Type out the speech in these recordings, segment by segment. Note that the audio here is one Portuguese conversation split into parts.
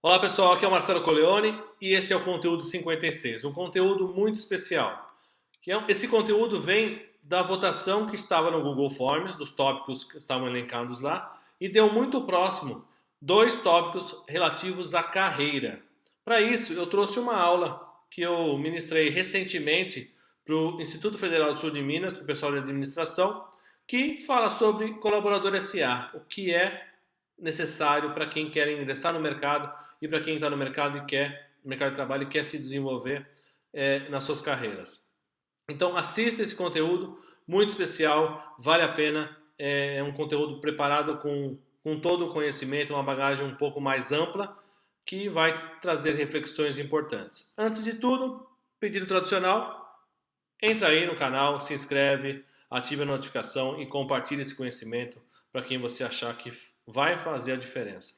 Olá pessoal, aqui é o Marcelo Coleoni e esse é o conteúdo 56, um conteúdo muito especial. Esse conteúdo vem da votação que estava no Google Forms, dos tópicos que estavam elencados lá, e deu muito próximo dois tópicos relativos à carreira. Para isso, eu trouxe uma aula que eu ministrei recentemente para o Instituto Federal do Sul de Minas, para o pessoal de administração, que fala sobre colaborador SA, o que é necessário para quem quer ingressar no mercado e para quem está no mercado e quer mercado de trabalho e quer se desenvolver nas suas carreiras. Então assista esse conteúdo muito especial, vale a pena. É um conteúdo preparado com todo o conhecimento, uma bagagem um pouco mais ampla que vai trazer reflexões importantes. Antes de tudo, pedido tradicional, entra aí no canal, se inscreve, ative a notificação e compartilhe esse conhecimento para quem você achar que vai fazer a diferença.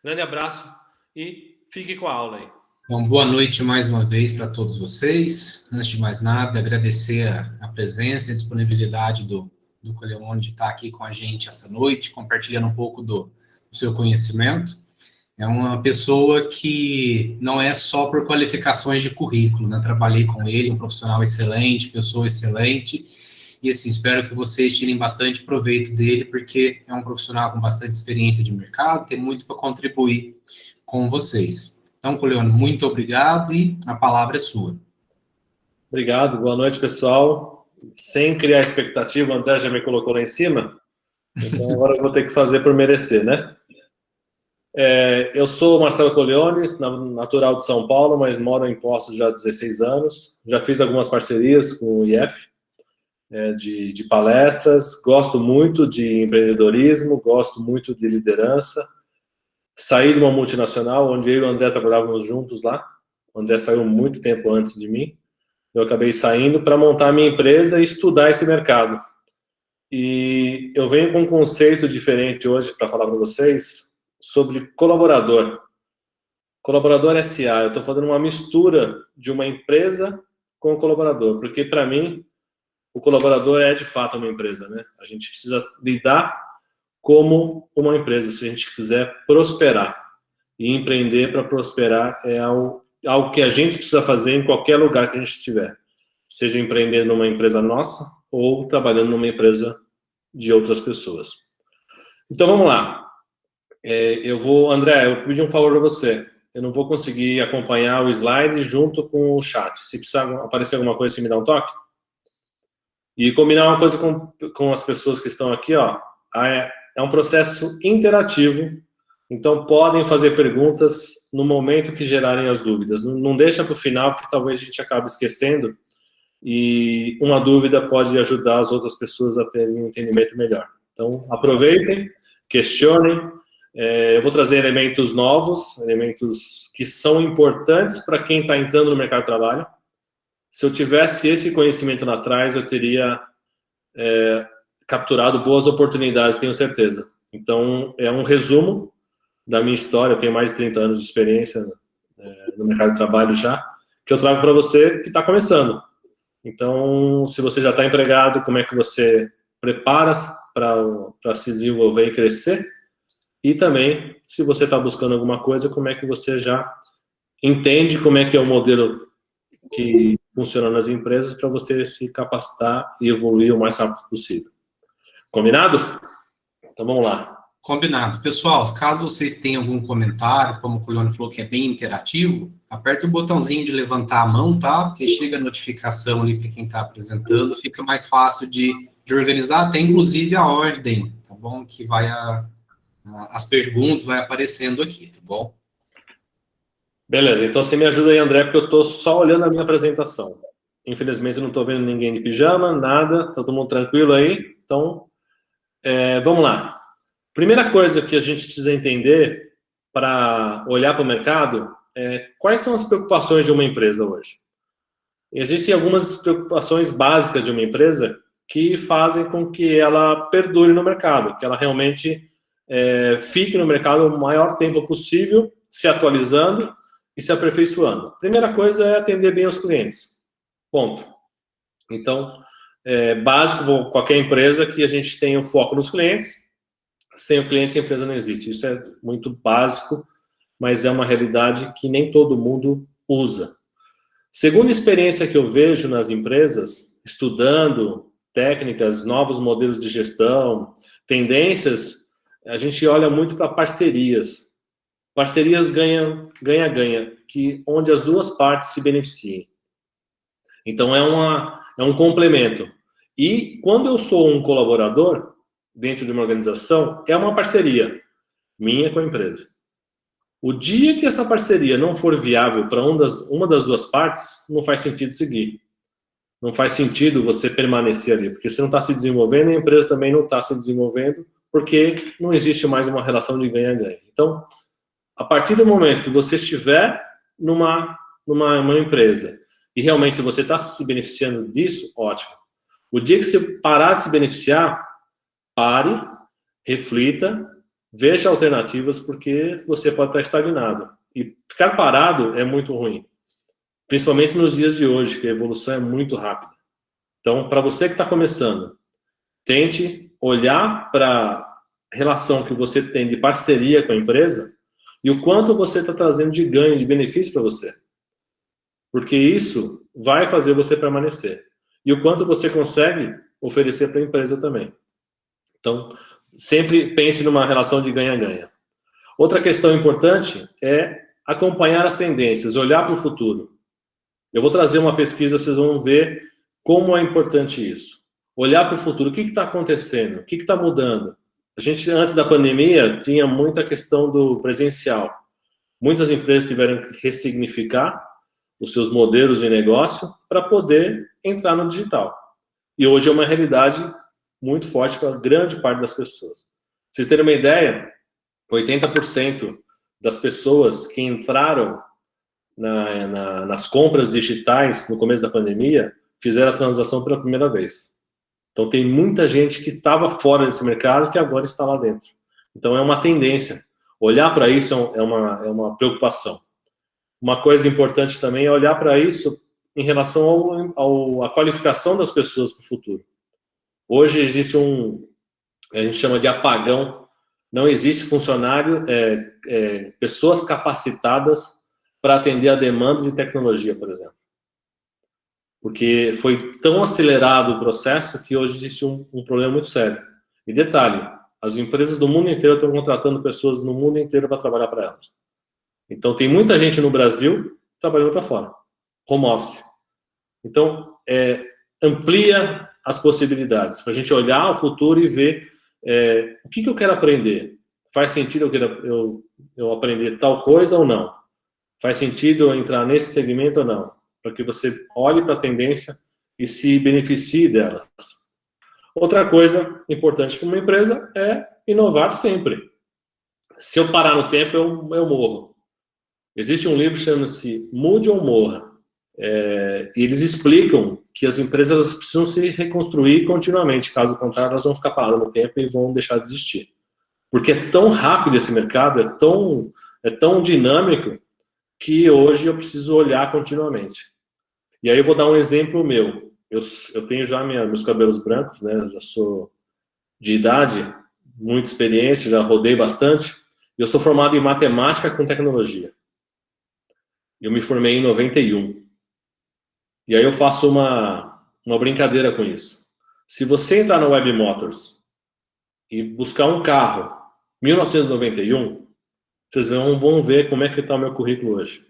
Grande abraço e fique com a aula aí. Bom, boa noite mais uma vez para todos vocês. Antes de mais nada, agradecer a presença e a disponibilidade do Coleoni de estar aqui com a gente essa noite, compartilhando um pouco do seu conhecimento. É uma pessoa que não é só por qualificações de currículo, né? Trabalhei com ele, um profissional excelente, pessoa excelente, e assim, espero que vocês tirem bastante proveito dele, porque é um profissional com bastante experiência de mercado, tem muito para contribuir com vocês. Então, Coleoni, muito obrigado e a palavra é sua. Obrigado, boa noite, pessoal. Sem criar expectativa, o André já me colocou lá em cima, então agora eu vou ter que fazer por merecer, né? Eu sou Marcelo Coleoni, natural de São Paulo, mas moro em Poços já há 16 anos. Já fiz algumas parcerias com o IF, de palestras, gosto muito de empreendedorismo, gosto muito de liderança. Saí de uma multinacional, onde eu e o André trabalhávamos juntos lá. O André saiu muito tempo antes de mim. Eu acabei saindo para montar a minha empresa e estudar esse mercado. E eu venho com um conceito diferente hoje para falar para vocês sobre colaborador. Colaborador SA. Eu estou fazendo uma mistura de uma empresa com o colaborador, porque para mim o colaborador é de fato uma empresa, né? A gente precisa lidar como uma empresa, se a gente quiser prosperar. E empreender para prosperar é algo que a gente precisa fazer em qualquer lugar que a gente estiver. Seja empreender numa empresa nossa ou trabalhando numa empresa de outras pessoas. Então vamos lá. André, eu pedi um favor para você. Eu não vou conseguir acompanhar o slide junto com o chat. Se precisar aparecer alguma coisa, você me dá um toque. E combinar uma coisa com as pessoas que estão aqui, ó. É um processo interativo, então podem fazer perguntas no momento que gerarem as dúvidas. Não deixa para o final, que talvez a gente acabe esquecendo, e uma dúvida pode ajudar as outras pessoas a terem um entendimento melhor. Então, aproveitem, questionem. Eu vou trazer elementos novos, elementos que são importantes para quem está entrando no mercado de trabalho. Se eu tivesse esse conhecimento lá atrás, eu teria capturado boas oportunidades, tenho certeza. Então, é um resumo da minha história. Eu tenho mais de 30 anos de experiência no mercado de trabalho já, que eu trago para você que está começando. Então, se você já está empregado, como é que você prepara para se desenvolver e crescer? E também, se você está buscando alguma coisa, como é que você já entende como é que é o modelo que funciona nas empresas para você se capacitar e evoluir o mais rápido possível. Combinado? Então vamos lá. Combinado. Pessoal, caso vocês tenham algum comentário, como o Coleoni falou que é bem interativo, aperta o botãozinho de levantar a mão, tá? Porque chega a notificação ali para quem está apresentando, fica mais fácil de organizar, até inclusive a ordem, tá bom? Que vai as perguntas vai aparecendo aqui, tá bom? Beleza, então você me ajuda aí, André, porque eu estou só olhando a minha apresentação. Infelizmente eu não estou vendo ninguém de pijama, nada, tá todo mundo tranquilo aí. Então, vamos lá. Primeira coisa que a gente precisa entender para olhar para o mercado é quais são as preocupações de uma empresa hoje. Existem algumas preocupações básicas de uma empresa que fazem com que ela perdure no mercado, que ela realmente fique no mercado o maior tempo possível, se atualizando e se aperfeiçoando. A primeira coisa é atender bem os clientes. Ponto. Então, básico para qualquer empresa que a gente tenha o foco nos clientes. Sem o cliente, a empresa não existe. Isso é muito básico mas é uma realidade que nem todo mundo usa. Segunda experiência que eu vejo nas empresas, estudando técnicas, novos modelos de gestão, tendências, a gente olha muito para parcerias. Parcerias ganha-ganha, onde as duas partes se beneficiem. Então, é um complemento. E quando eu sou um colaborador dentro de uma organização, é uma parceria minha com a empresa. O dia que essa parceria não for viável para uma das duas partes, não faz sentido seguir. Não faz sentido você permanecer ali, porque você não está se desenvolvendo e a empresa também não está se desenvolvendo, porque não existe mais uma relação de ganha-ganha. Então, a partir do momento que você estiver numa empresa e realmente você está se beneficiando disso, ótimo. O dia que você parar de se beneficiar, pare, reflita, veja alternativas, porque você pode estar estagnado. E ficar parado é muito ruim, principalmente nos dias de hoje, que a evolução é muito rápida. Então, para você que está começando, tente olhar para a relação que você tem de parceria com a empresa e o quanto você está trazendo de ganho, de benefício para você. Porque isso vai fazer você permanecer. E o quanto você consegue oferecer para a empresa também. Então, sempre pense numa relação de ganha-ganha. Outra questão importante é acompanhar as tendências, olhar para o futuro. Eu vou trazer uma pesquisa, vocês vão ver como é importante isso. Olhar para o futuro, o que está acontecendo? O que está mudando? A gente, antes da pandemia, tinha muita questão do presencial. Muitas empresas tiveram que ressignificar os seus modelos de negócio para poder entrar no digital. E hoje é uma realidade muito forte para grande parte das pessoas. Pra vocês terem uma ideia, 80% das pessoas que entraram nas compras digitais no começo da pandemia fizeram a transação pela primeira vez. Então tem muita gente que estava fora desse mercado que agora está lá dentro. Então é uma tendência. Olhar para isso é uma preocupação. Uma coisa importante também é olhar para isso em relação à qualificação das pessoas para o futuro. Hoje existe a gente chama de apagão. Não existe funcionário, pessoas capacitadas para atender a demanda de tecnologia, por exemplo. Porque foi tão acelerado o processo que hoje existe um problema muito sério. E detalhe, as empresas do mundo inteiro estão contratando pessoas no mundo inteiro para trabalhar para elas. Então, tem muita gente no Brasil trabalhando para fora. Home office. Então, amplia as possibilidades, para a gente olhar o futuro e ver o que eu quero aprender. Faz sentido eu aprender tal coisa ou não? Faz sentido eu entrar nesse segmento ou não? Para que você olhe para a tendência e se beneficie delas. Outra coisa importante para uma empresa é inovar sempre. Se eu parar no tempo, eu morro. Existe um livro que chama-se Mude ou Morra. E eles explicam que as empresas precisam se reconstruir continuamente. Caso contrário, elas vão ficar paradas no tempo e vão deixar de existir. Porque é tão rápido esse mercado, é tão dinâmico, que hoje eu preciso olhar continuamente. E aí eu vou dar um exemplo meu. Eu tenho já meus cabelos brancos, né? Já sou de idade, muita experiência, já rodei bastante. Eu sou formado em matemática com tecnologia. Eu me formei em 91. E aí eu faço uma brincadeira com isso. Se você entrar na Web Motors e buscar um carro 1991, vocês vão ver como é que está o meu currículo hoje.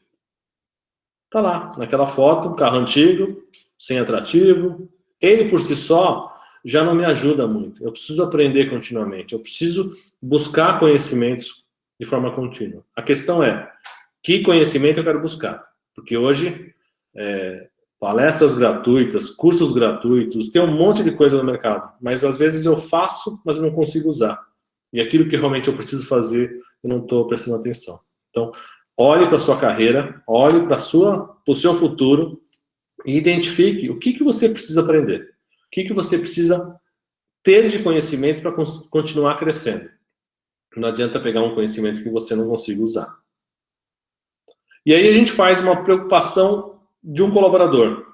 Está lá, naquela foto, um carro antigo, sem atrativo. Ele por si só já não me ajuda muito. Eu preciso aprender continuamente. Eu preciso buscar conhecimentos de forma contínua. A questão é, que conhecimento eu quero buscar? Porque hoje, palestras gratuitas, cursos gratuitos, tem um monte de coisa no mercado. Mas às vezes eu faço, mas eu não consigo usar. E aquilo que realmente eu preciso fazer, eu não estou prestando atenção. Então, olhe para a sua carreira, olhe para o seu futuro e identifique o que você precisa aprender. O que você precisa ter de conhecimento para continuar crescendo. Não adianta pegar um conhecimento que você não consiga usar. E aí a gente faz uma preocupação de um colaborador.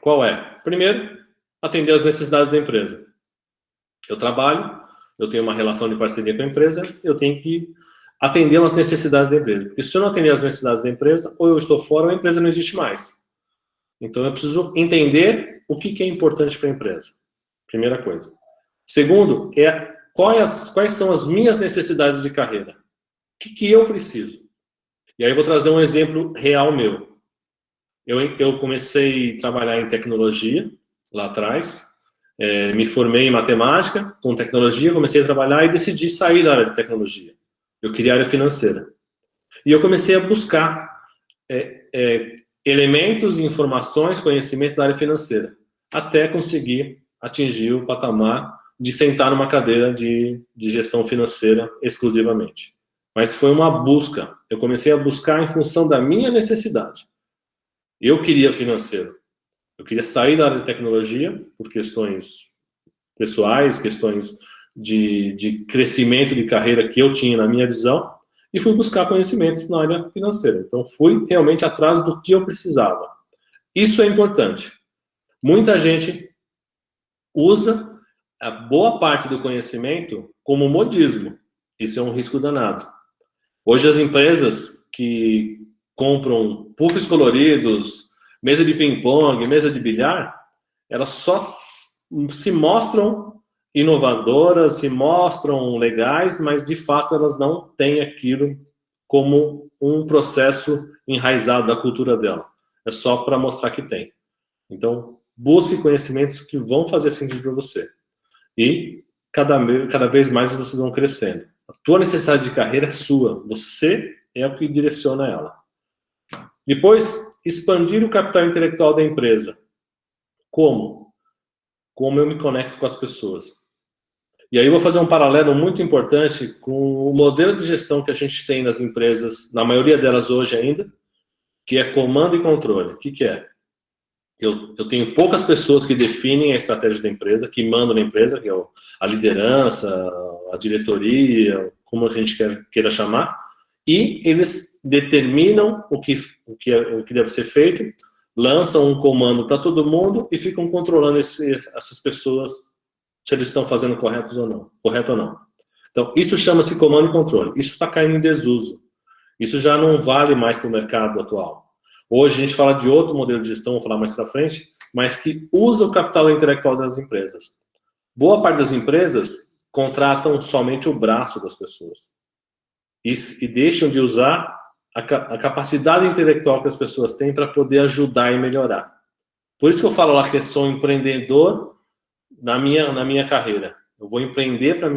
Qual é? Primeiro, atender às necessidades da empresa. Eu trabalho, eu tenho uma relação de parceria com a empresa, eu tenho que atender as necessidades da empresa. Porque se eu não atender as necessidades da empresa, ou eu estou fora ou a empresa não existe mais. Então, eu preciso entender o que é importante para a empresa. Primeira coisa. Segundo, quais são as minhas necessidades de carreira. O que eu preciso? E aí eu vou trazer um exemplo real meu. Eu comecei a trabalhar em tecnologia, lá atrás. Me formei em matemática, com tecnologia, comecei a trabalhar e decidi sair da área de tecnologia. Eu queria área financeira. E eu comecei a buscar elementos, informações, conhecimentos da área financeira, até conseguir atingir o patamar de sentar numa cadeira de gestão financeira exclusivamente. Mas foi uma busca. Eu comecei a buscar em função da minha necessidade. Eu queria financeiro. Eu queria sair da área de tecnologia por questões pessoais, questões de crescimento de carreira que eu tinha na minha visão, e fui buscar conhecimentos na área financeira. Então, fui realmente atrás do que eu precisava. Isso é importante. Muita gente usa a boa parte do conhecimento como modismo. Isso é um risco danado. Hoje, as empresas que compram puffs coloridos, mesa de ping-pong, mesa de bilhar, elas só se mostram inovadoras, se mostram legais, mas de fato elas não têm aquilo como um processo enraizado da cultura dela. É só para mostrar que tem. Então, busque conhecimentos que vão fazer sentido para você. E cada vez mais vocês vão crescendo. A tua necessidade de carreira é sua. Você é o que direciona ela. Depois, expandir o capital intelectual da empresa. Como? Como eu me conecto com as pessoas. E aí eu vou fazer um paralelo muito importante com o modelo de gestão que a gente tem nas empresas, na maioria delas hoje ainda, que é comando e controle. O que é? Eu tenho poucas pessoas que definem a estratégia da empresa, que mandam na empresa, que é a liderança, a diretoria, como a gente queira chamar, e eles determinam o que deve ser feito, lançam um comando para todo mundo e ficam controlando essas pessoas, se eles estão fazendo correto ou não. Então, isso chama-se comando e controle. Isso está caindo em desuso. Isso já não vale mais para o mercado atual. Hoje a gente fala de outro modelo de gestão, vou falar mais para frente, mas que usa o capital intelectual das empresas. Boa parte das empresas contratam somente o braço das pessoas e deixam de usar a capacidade intelectual que as pessoas têm para poder ajudar e melhorar. Por isso que eu falo lá que sou empreendedor na minha carreira. Eu vou empreender para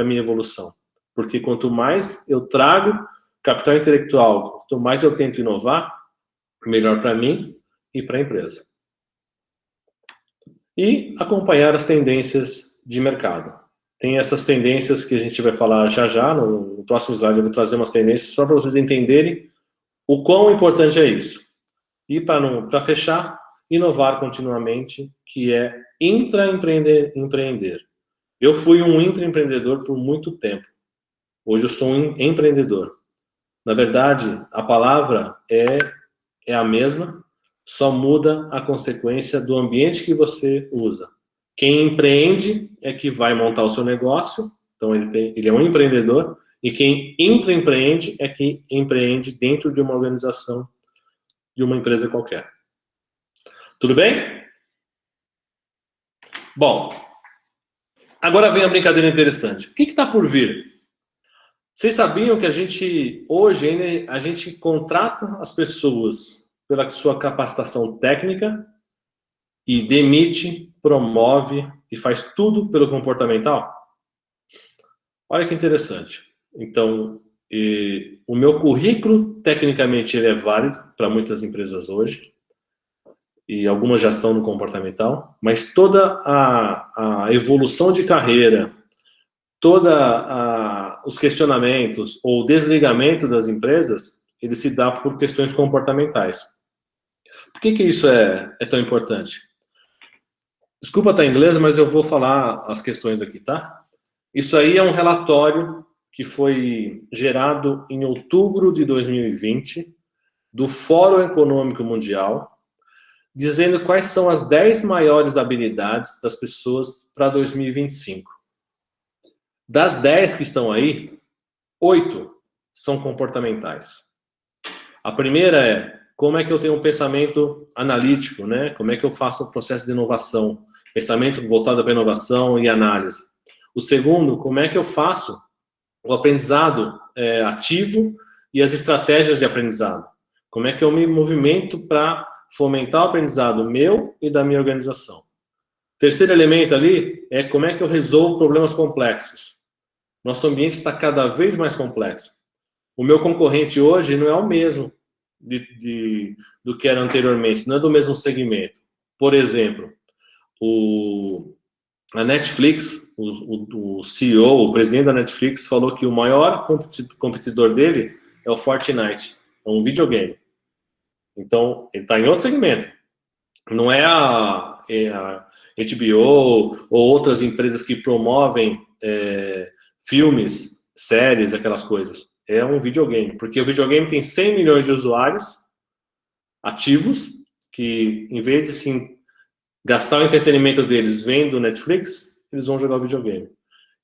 minha evolução. Porque quanto mais eu trago capital intelectual, quanto mais eu tento inovar, melhor para mim e para a empresa. E acompanhar as tendências de mercado. Tem essas tendências que a gente vai falar já. No próximo slide eu vou trazer umas tendências só para vocês entenderem o quão importante é isso. E para fechar, inovar continuamente, que é intraempreender. Eu fui um intraempreendedor por muito tempo. Hoje eu sou um empreendedor. Na verdade, a palavra é a mesma, só muda a consequência do ambiente que você usa. Quem empreende é que vai montar o seu negócio, então ele é um empreendedor, e quem intraempreende é que empreende dentro de uma organização, de uma empresa qualquer. Tudo bem? Bom, agora vem a brincadeira interessante. O que está por vir? Vocês sabiam que hoje a gente contrata as pessoas pela sua capacitação técnica e demite, promove e faz tudo pelo comportamental? Olha que interessante. Então, o meu currículo, tecnicamente, ele é válido para muitas empresas hoje, e algumas já estão no comportamental, mas toda a evolução de carreira, os questionamentos ou desligamento das empresas, ele se dá por questões comportamentais. Por que isso é tão importante? Desculpa estar em inglês, mas eu vou falar as questões aqui, tá? Isso aí é um relatório que foi gerado em outubro de 2020 do Fórum Econômico Mundial, dizendo quais são as 10 maiores habilidades das pessoas para 2025. Das 10 que estão aí, 8 são comportamentais. A primeira é como é que eu tenho um pensamento analítico, né? Como é que eu faço o processo de inovação, pensamento voltado para inovação e análise. O segundo, como é que eu faço o aprendizado ativo e as estratégias de aprendizado. Como é que eu me movimento para fomentar o aprendizado meu e da minha organização. Terceiro elemento ali é como é que eu resolvo problemas complexos. Nosso ambiente está cada vez mais complexo. O meu concorrente hoje não é o mesmo do que era anteriormente, não é do mesmo segmento. Por exemplo, a Netflix, o CEO, o presidente da Netflix, falou que o maior competidor dele é o Fortnite, é um videogame. Então, ele está em outro segmento. Não é a HBO ou outras empresas que promovem filmes, séries, aquelas coisas. É um videogame, porque o videogame tem 100 milhões de usuários ativos, que em vez de sim gastar o entretenimento deles vendo Netflix, eles vão jogar o videogame.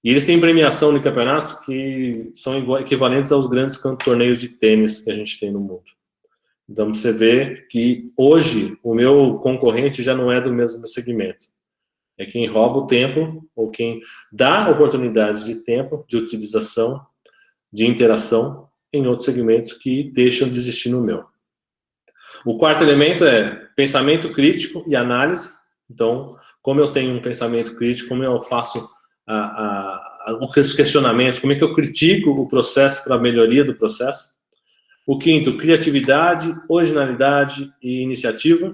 E eles têm premiação de campeonatos que são equivalentes aos grandes torneios de tênis que a gente tem no mundo. Então você vê que hoje o meu concorrente já não é do mesmo segmento. É quem rouba o tempo ou quem dá oportunidades de tempo, de utilização, de interação em outros segmentos que deixam de existir no meu. O quarto elemento é pensamento crítico e análise. Então, como eu tenho um pensamento crítico, como eu faço os questionamentos, como é que eu critico o processo para a melhoria do processo. O quinto, criatividade, originalidade e iniciativa.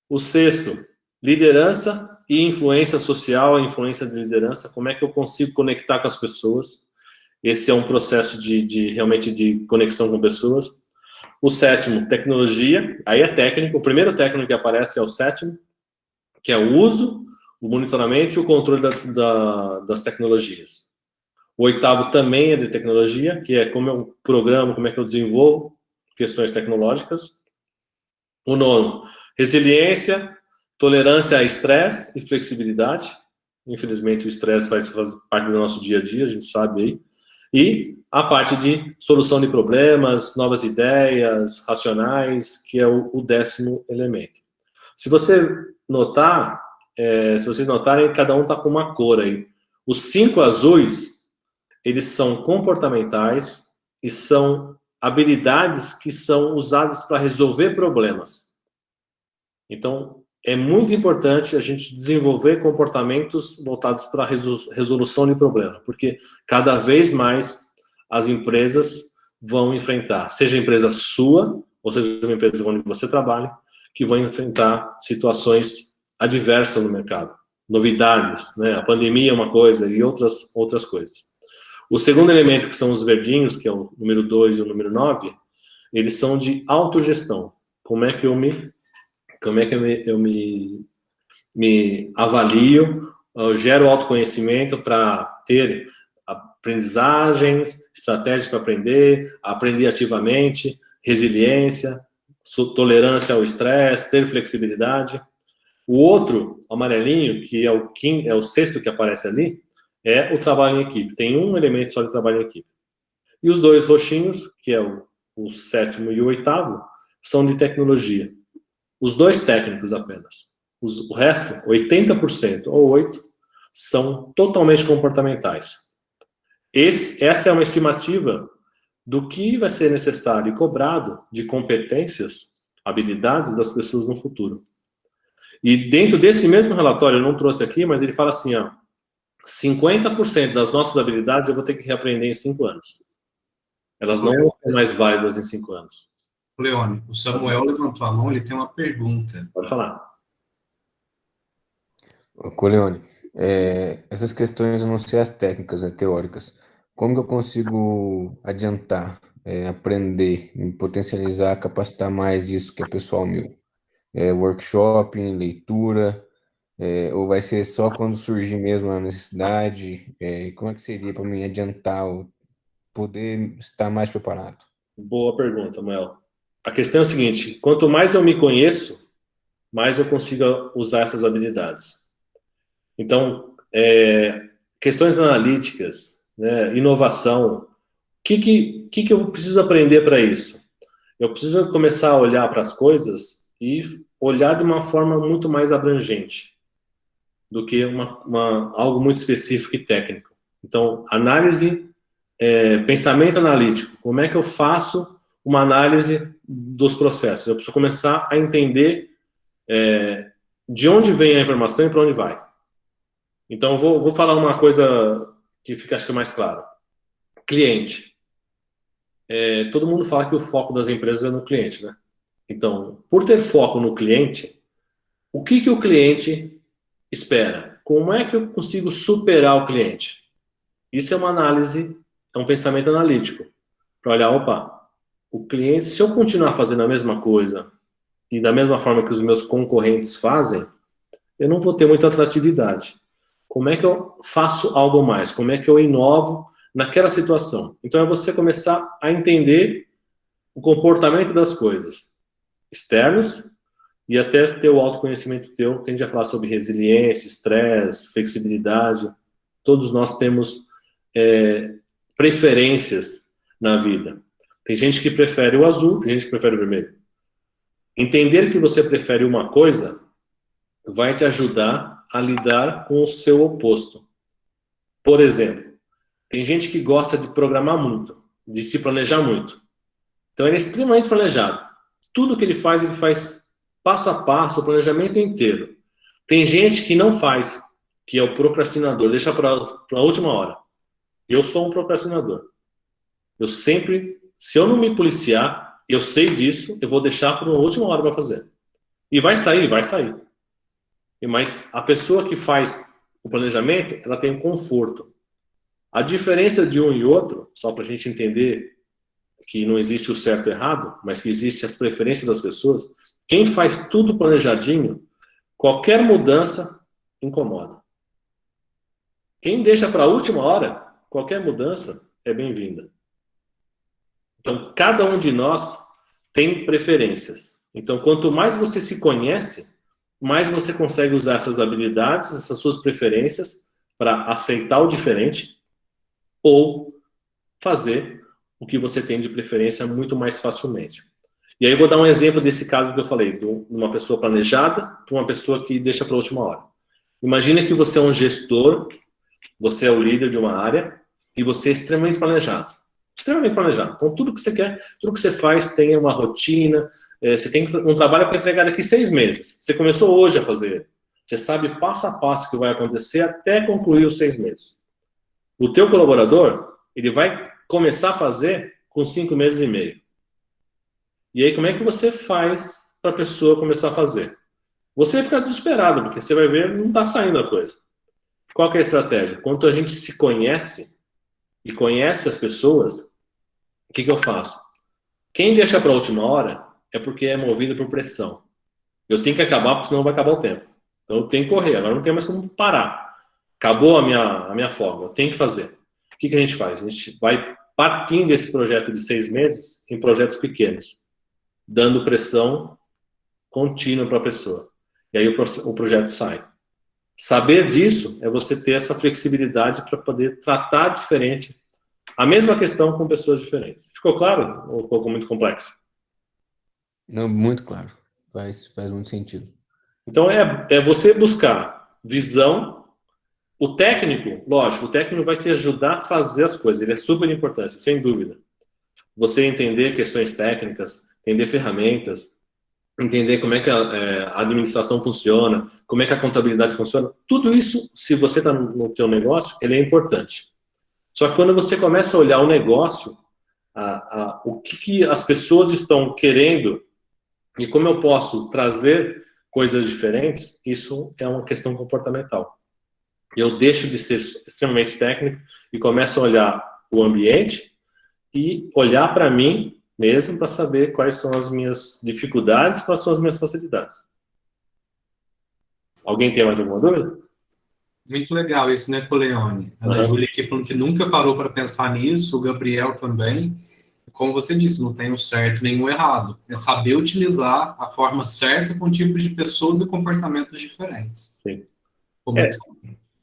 O sexto, liderança e influência social, influência de liderança. Como é que eu consigo conectar com as pessoas? Esse é um processo realmente de conexão com pessoas. O sétimo, tecnologia. Aí é técnico. O primeiro técnico que aparece é o sétimo, que é o uso, o monitoramento e o controle das tecnologias. O oitavo também é de tecnologia, que é como eu programo, como é que eu desenvolvo questões tecnológicas. O nono, resiliência, tolerância a estresse e flexibilidade. Infelizmente, o estresse faz parte do nosso dia a dia, a gente sabe aí. E a parte de solução de problemas, novas ideias, racionais, que é o décimo elemento. Se você notar, se vocês notarem, cada um está com uma cor aí. Os 5 azuis, eles são comportamentais e são habilidades que são usadas para resolver problemas. Então, é muito importante a gente desenvolver comportamentos voltados para a resolução de problema, porque cada vez mais as empresas vão enfrentar, seja a empresa sua, ou seja uma empresa onde você trabalha, que vão enfrentar situações adversas no mercado, novidades, né? A pandemia é uma coisa e outras coisas. O segundo elemento, que são os verdinhos, que é o número 2 e o número 9, eles são de autogestão. Como é que eu me avalio, eu gero autoconhecimento para ter aprendizagens, estratégias para aprender ativamente, resiliência, tolerância ao estresse, ter flexibilidade. O outro, amarelinho, que é o sexto que aparece ali, é o trabalho em equipe. Tem um elemento só de trabalho em equipe. E os dois roxinhos, que é o sétimo e o oitavo, são de tecnologia. Os dois técnicos apenas. O resto, 80% ou 8%, são totalmente comportamentais. Essa é uma estimativa do que vai ser necessário e cobrado de competências, habilidades das pessoas no futuro. E dentro desse mesmo relatório, eu não trouxe aqui, mas ele fala assim, 50% das nossas habilidades eu vou ter que reaprender em 5 anos. Elas não vão ser mais válidas em 5 anos. Leone, o Samuel levantou a mão, ele tem uma pergunta. Pode falar. Coleone, essas questões, a não ser as técnicas, né, teóricas, como que eu consigo adiantar, aprender, me potencializar, capacitar mais isso que é pessoal meu? Workshop, leitura, ou vai ser só quando surgir mesmo a necessidade? Como é que seria para mim adiantar, poder estar mais preparado? Boa pergunta, Samuel. A questão é a seguinte, quanto mais eu me conheço, mais eu consigo usar essas habilidades. Então, questões analíticas, né, inovação, que eu preciso aprender para isso? Eu preciso começar a olhar para as coisas e olhar de uma forma muito mais abrangente do que algo muito específico e técnico. Então, análise, pensamento analítico. Como é que eu faço uma análise dos processos? Eu preciso começar a entender de onde vem a informação e para onde vai. Então, vou falar uma coisa que fica, acho que, mais claro. Cliente. Todo mundo fala que o foco das empresas é no cliente, né? Então, por ter foco no cliente, o que o cliente espera? Como é que eu consigo superar o cliente? Isso é uma análise, é um pensamento analítico. Para olhar, opa, o cliente, se eu continuar fazendo a mesma coisa e da mesma forma que os meus concorrentes fazem, eu não vou ter muita atratividade. Como é que eu faço algo mais? Como é que eu inovo naquela situação? Então é você começar a entender o comportamento das coisas externos e até ter o autoconhecimento teu, que a gente vai falar sobre resiliência, estresse, flexibilidade. Todos nós temos preferências na vida. Tem gente que prefere o azul, tem gente que prefere o vermelho. Entender que você prefere uma coisa vai te ajudar a lidar com o seu oposto. Por exemplo, tem gente que gosta de programar muito, de se planejar muito. Então ele é extremamente planejado. Tudo que ele faz passo a passo, o planejamento inteiro. Tem gente que não faz, que é o procrastinador, deixa para a última hora. Eu sou um procrastinador. Eu sempre, se eu não me policiar, eu sei disso, eu vou deixar para a última hora para fazer. E vai sair, vai sair. Mas a pessoa que faz o planejamento, ela tem um conforto. A diferença de um e outro, só para a gente entender que não existe o certo e o errado, mas que existe as preferências das pessoas, quem faz tudo planejadinho, qualquer mudança incomoda. Quem deixa para a última hora, qualquer mudança é bem-vinda. Então, cada um de nós tem preferências. Então, quanto mais você se conhece, mais você consegue usar essas habilidades, essas suas preferências, para aceitar o diferente ou fazer o que você tem de preferência muito mais facilmente. E aí eu vou dar um exemplo desse caso que eu falei, de uma pessoa planejada para uma pessoa que deixa para a última hora. Imagina que você é um gestor, você é o líder de uma área e você é extremamente planejado. Extremamente planejado. Então, tudo que você quer, tudo que você faz tem uma rotina, você tem um trabalho para entregar daqui 6 meses. Você começou hoje a fazer. Você sabe passo a passo o que vai acontecer até concluir os 6 meses. O teu colaborador, ele vai começar a fazer com 5 meses e meio. E aí, como é que você faz para a pessoa começar a fazer? Você vai ficar desesperado, porque você vai ver, não está saindo a coisa. Qual que é a estratégia? Quando a gente se conhece e conhece as pessoas, o que eu faço? Quem deixa para a última hora é porque é movido por pressão. Eu tenho que acabar, porque senão vai acabar o tempo. Então eu tenho que correr, agora não tem mais como parar. Acabou a minha folga, eu tenho que fazer. O que a gente faz? A gente vai partindo desse projeto de 6 meses em projetos pequenos, dando pressão contínua para a pessoa. E aí o projeto sai. Saber disso é você ter essa flexibilidade para poder tratar diferente a mesma questão com pessoas diferentes. Ficou claro ou ficou muito complexo? Não, muito claro. Faz muito sentido. Então é você buscar visão. O técnico, lógico, o técnico vai te ajudar a fazer as coisas. Ele é super importante, sem dúvida. Você entender questões técnicas, entender ferramentas, entender como é que a administração funciona, como é que a contabilidade funciona. Tudo isso, se você está no teu negócio, ele é importante. Só que quando você começa a olhar o negócio, o que as pessoas estão querendo e como eu posso trazer coisas diferentes, isso é uma questão comportamental. Eu deixo de ser extremamente técnico e começo a olhar o ambiente e olhar para mim mesmo para saber quais são as minhas dificuldades e quais são as minhas facilidades. Alguém tem mais alguma dúvida? Muito legal isso, né, Coleone? A Ana Júlia aqui falando que nunca parou para pensar nisso, o Gabriel também. Como você disse, não tem o certo nem o errado. É saber utilizar a forma certa com tipos de pessoas e comportamentos diferentes. Sim.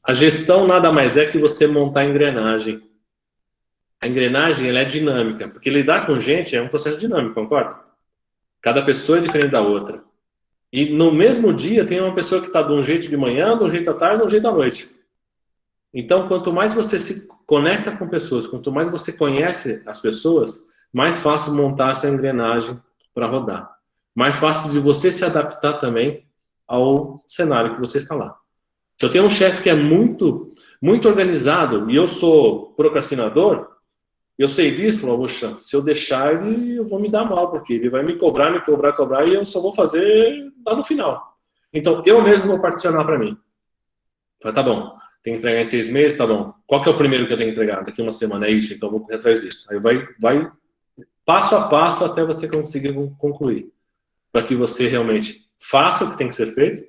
A gestão nada mais é que você montar a engrenagem. A engrenagem, ela é dinâmica, porque lidar com gente é um processo dinâmico, concorda? Cada pessoa é diferente da outra. E no mesmo dia tem uma pessoa que está de um jeito de manhã, de um jeito à tarde, de um jeito à noite. Então, quanto mais você se conecta com pessoas, quanto mais você conhece as pessoas, mais fácil montar essa engrenagem para rodar. Mais fácil de você se adaptar também ao cenário que você está lá. Se eu tenho um chefe que é muito organizado e eu sou procrastinador, eu sei disso, poxa, se eu deixar ele, eu vou me dar mal, porque ele vai me cobrar, e eu só vou fazer lá no final. Então, eu mesmo vou particionar para mim. Tá bom, tem que entregar em 6 meses, tá bom. Qual que é o primeiro que eu tenho que entregar? Daqui uma semana, é isso, então eu vou correr atrás disso. Aí vai passo a passo até você conseguir concluir. Para que você realmente faça o que tem que ser feito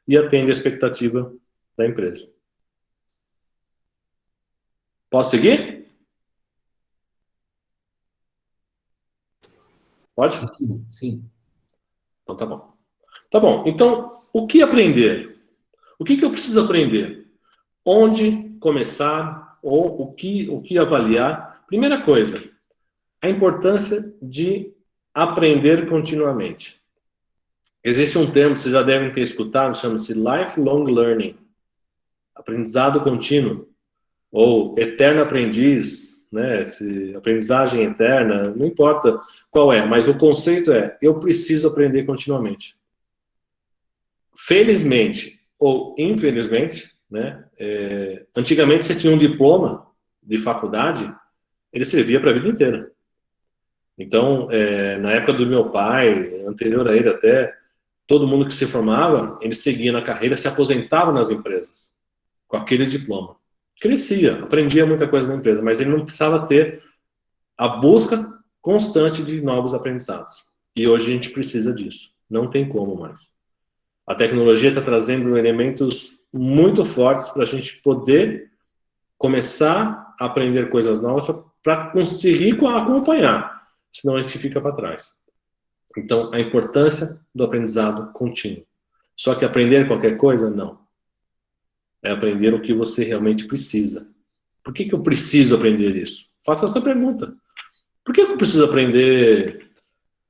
e atenda a expectativa da empresa. Posso seguir? Pode? Sim. Então tá bom. Tá bom, então o que aprender? O que eu preciso aprender? Onde começar ou o que avaliar? Primeira coisa, a importância de aprender continuamente. Existe um termo, vocês já devem ter escutado, chama-se lifelong learning. Aprendizado contínuo, ou eterno aprendiz, né? Aprendizagem eterna, não importa qual é, mas o conceito é, eu preciso aprender continuamente. Felizmente ou infelizmente, né? Antigamente você tinha um diploma de faculdade, ele servia para a vida inteira. Então, na época do meu pai, anterior a ele até, todo mundo que se formava, ele seguia na carreira, se aposentava nas empresas, com aquele diploma. Crescia, aprendia muita coisa na empresa, mas ele não precisava ter a busca constante de novos aprendizados. E hoje a gente precisa disso. Não tem como mais. A tecnologia está trazendo elementos muito fortes para a gente poder começar a aprender coisas novas para conseguir acompanhar. Senão a gente fica para trás. Então, a importância do aprendizado contínuo. Só que aprender qualquer coisa, não. É aprender o que você realmente precisa. Por que eu preciso aprender isso? Faça essa pergunta. Por que eu preciso aprender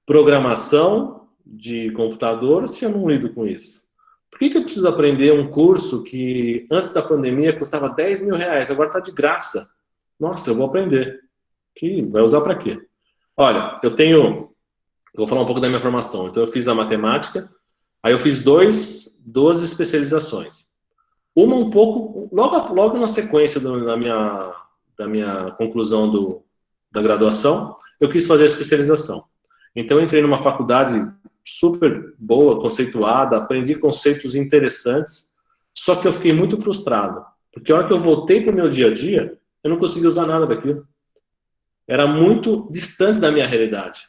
programação de computador se eu não lido com isso? Por que eu preciso aprender um curso que antes da pandemia custava 10 mil reais, agora está de graça? Nossa, eu vou aprender. Que vai usar para quê? Olha, eu vou falar um pouco da minha formação. Então eu fiz a matemática, aí eu fiz 2 especializações. Uma um pouco, logo na sequência da minha conclusão da graduação, eu quis fazer a especialização. Então eu entrei numa faculdade super boa, conceituada, aprendi conceitos interessantes, só que eu fiquei muito frustrado, porque a hora que eu voltei para o meu dia a dia, eu não conseguia usar nada daquilo. Era muito distante da minha realidade.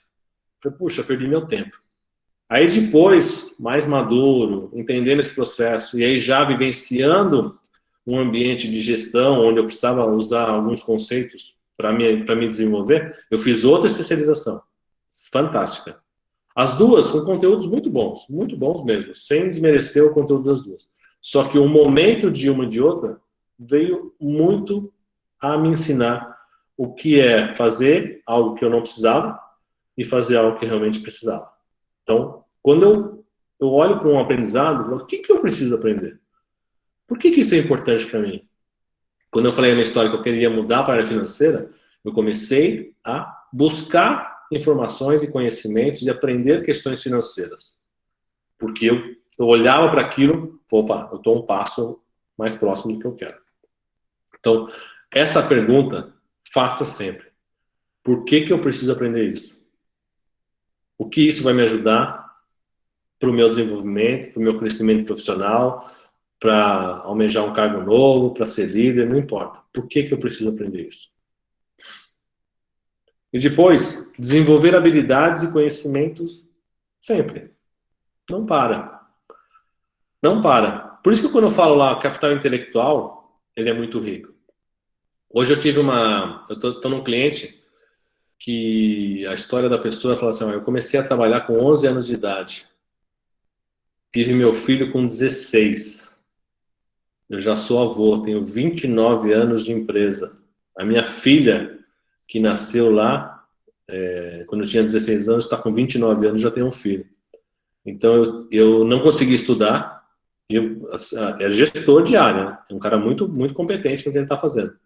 Falei, puxa, perdi meu tempo. Aí depois, mais maduro, entendendo esse processo, e aí já vivenciando um ambiente de gestão, onde eu precisava usar alguns conceitos para me desenvolver, eu fiz outra especialização. Fantástica. As duas com conteúdos muito bons mesmo, sem desmerecer o conteúdo das duas. Só que o momento de uma e de outra veio muito a me ensinar o que é fazer algo que eu não precisava e fazer algo que realmente precisava. Então, quando eu olho para um aprendizado, eu falo, o que eu preciso aprender? Por que isso é importante para mim? Quando eu falei na minha história que eu queria mudar para a área financeira, eu comecei a buscar informações e conhecimentos e aprender questões financeiras. Porque eu olhava para aquilo, opa, eu estou um passo mais próximo do que eu quero. Então, essa pergunta, faça sempre. Por que eu preciso aprender isso? O que isso vai me ajudar para o meu desenvolvimento, para o meu crescimento profissional, para almejar um cargo novo, para ser líder, não importa. Por que eu preciso aprender isso? E depois, desenvolver habilidades e conhecimentos sempre. Não para. Não para. Por isso que quando eu falo lá, capital intelectual, ele é muito rico. Hoje eu tive eu tô num cliente que a história da pessoa fala assim, eu comecei a trabalhar com 11 anos de idade. Tive meu filho com 16. Eu já sou avô, tenho 29 anos de empresa. A minha filha que nasceu lá, quando eu tinha 16 anos, está com 29 anos, já tem um filho. Então, eu não consegui estudar, é gestor de área, né? É um cara muito, muito competente no que ele está fazendo.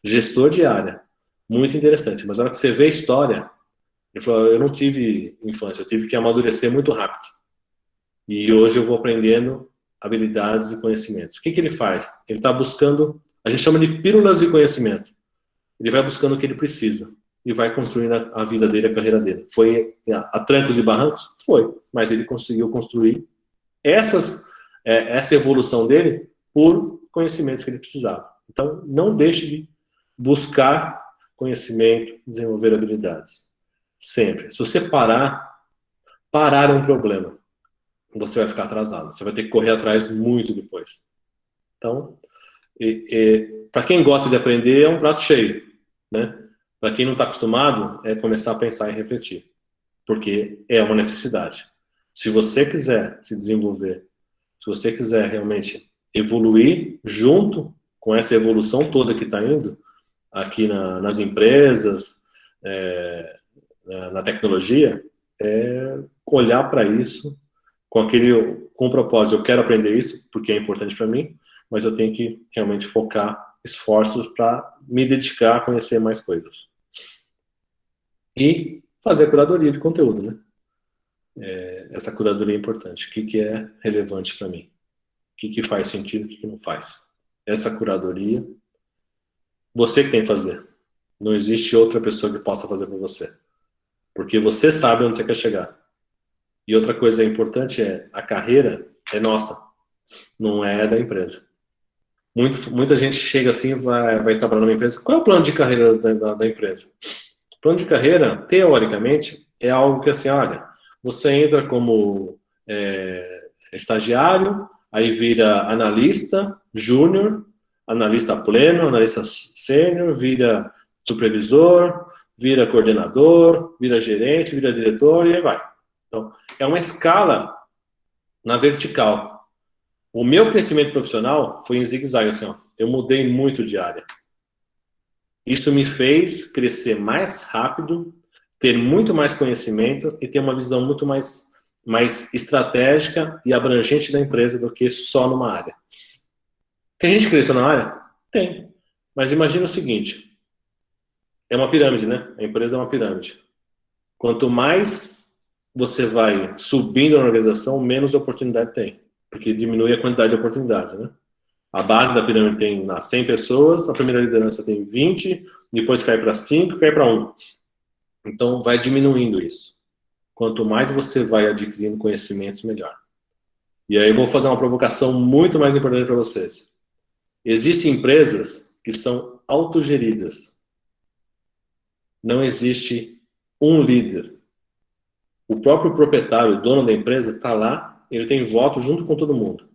Gestor de área, muito interessante. Mas na hora que você vê a história, ele falou, eu não tive infância, eu tive que amadurecer muito rápido. E hoje eu vou aprendendo habilidades e conhecimentos. O que ele faz? Ele está buscando, a gente chama de pílulas de conhecimento. Ele vai buscando o que ele precisa e vai construindo a vida dele, a carreira dele. Foi a trancos e barrancos? Foi, mas ele conseguiu construir essa evolução dele por conhecimentos que ele precisava. Então, não deixe de buscar conhecimento, desenvolver habilidades. Sempre. Se você parar é um problema. Você vai ficar atrasado. Você vai ter que correr atrás muito depois. Então, para quem gosta de aprender, é um prato cheio, né? Para quem não está acostumado, é começar a pensar e refletir, porque é uma necessidade. Se você quiser se desenvolver, se você quiser realmente evoluir junto com essa evolução toda que está indo aqui nas empresas, na tecnologia, olhar para isso com o propósito, eu quero aprender isso porque é importante para mim, mas eu tenho que realmente focar esforços para me dedicar a conhecer mais coisas. E fazer a curadoria de conteúdo, né? Essa curadoria é importante. O que é relevante para mim? O que faz sentido, o que não faz? Essa curadoria, você que tem que fazer. Não existe outra pessoa que possa fazer por você. Porque você sabe onde você quer chegar. E outra coisa importante a carreira é nossa, não é da empresa. Muita gente chega assim, vai trabalhar numa empresa. Qual é o plano de carreira da empresa? O plano de carreira, teoricamente, é algo que assim, olha, você entra como estagiário, aí vira analista, júnior, analista pleno, analista sênior, vira supervisor, vira coordenador, vira gerente, vira diretor e aí vai. Então, é uma escala na vertical. O meu crescimento profissional foi em zigue-zague, assim, ó. Eu mudei muito de área. Isso me fez crescer mais rápido, ter muito mais conhecimento e ter uma visão muito mais estratégica e abrangente da empresa do que só numa área. Tem gente que cresceu na área? Tem. Mas imagina o seguinte, é uma pirâmide, né? A empresa é uma pirâmide. Quanto mais você vai subindo na organização, menos oportunidade tem. Porque diminui a quantidade de oportunidade, né? A base da pirâmide tem 100 pessoas, a primeira liderança tem 20, depois cai para 5, cai para 1. Então, vai diminuindo isso. Quanto mais você vai adquirindo conhecimentos, melhor. E aí eu vou fazer uma provocação muito mais importante para vocês. Existem empresas que são autogeridas. Não existe um líder. O próprio proprietário, o dono da empresa, está lá, ele tem voto junto com todo mundo.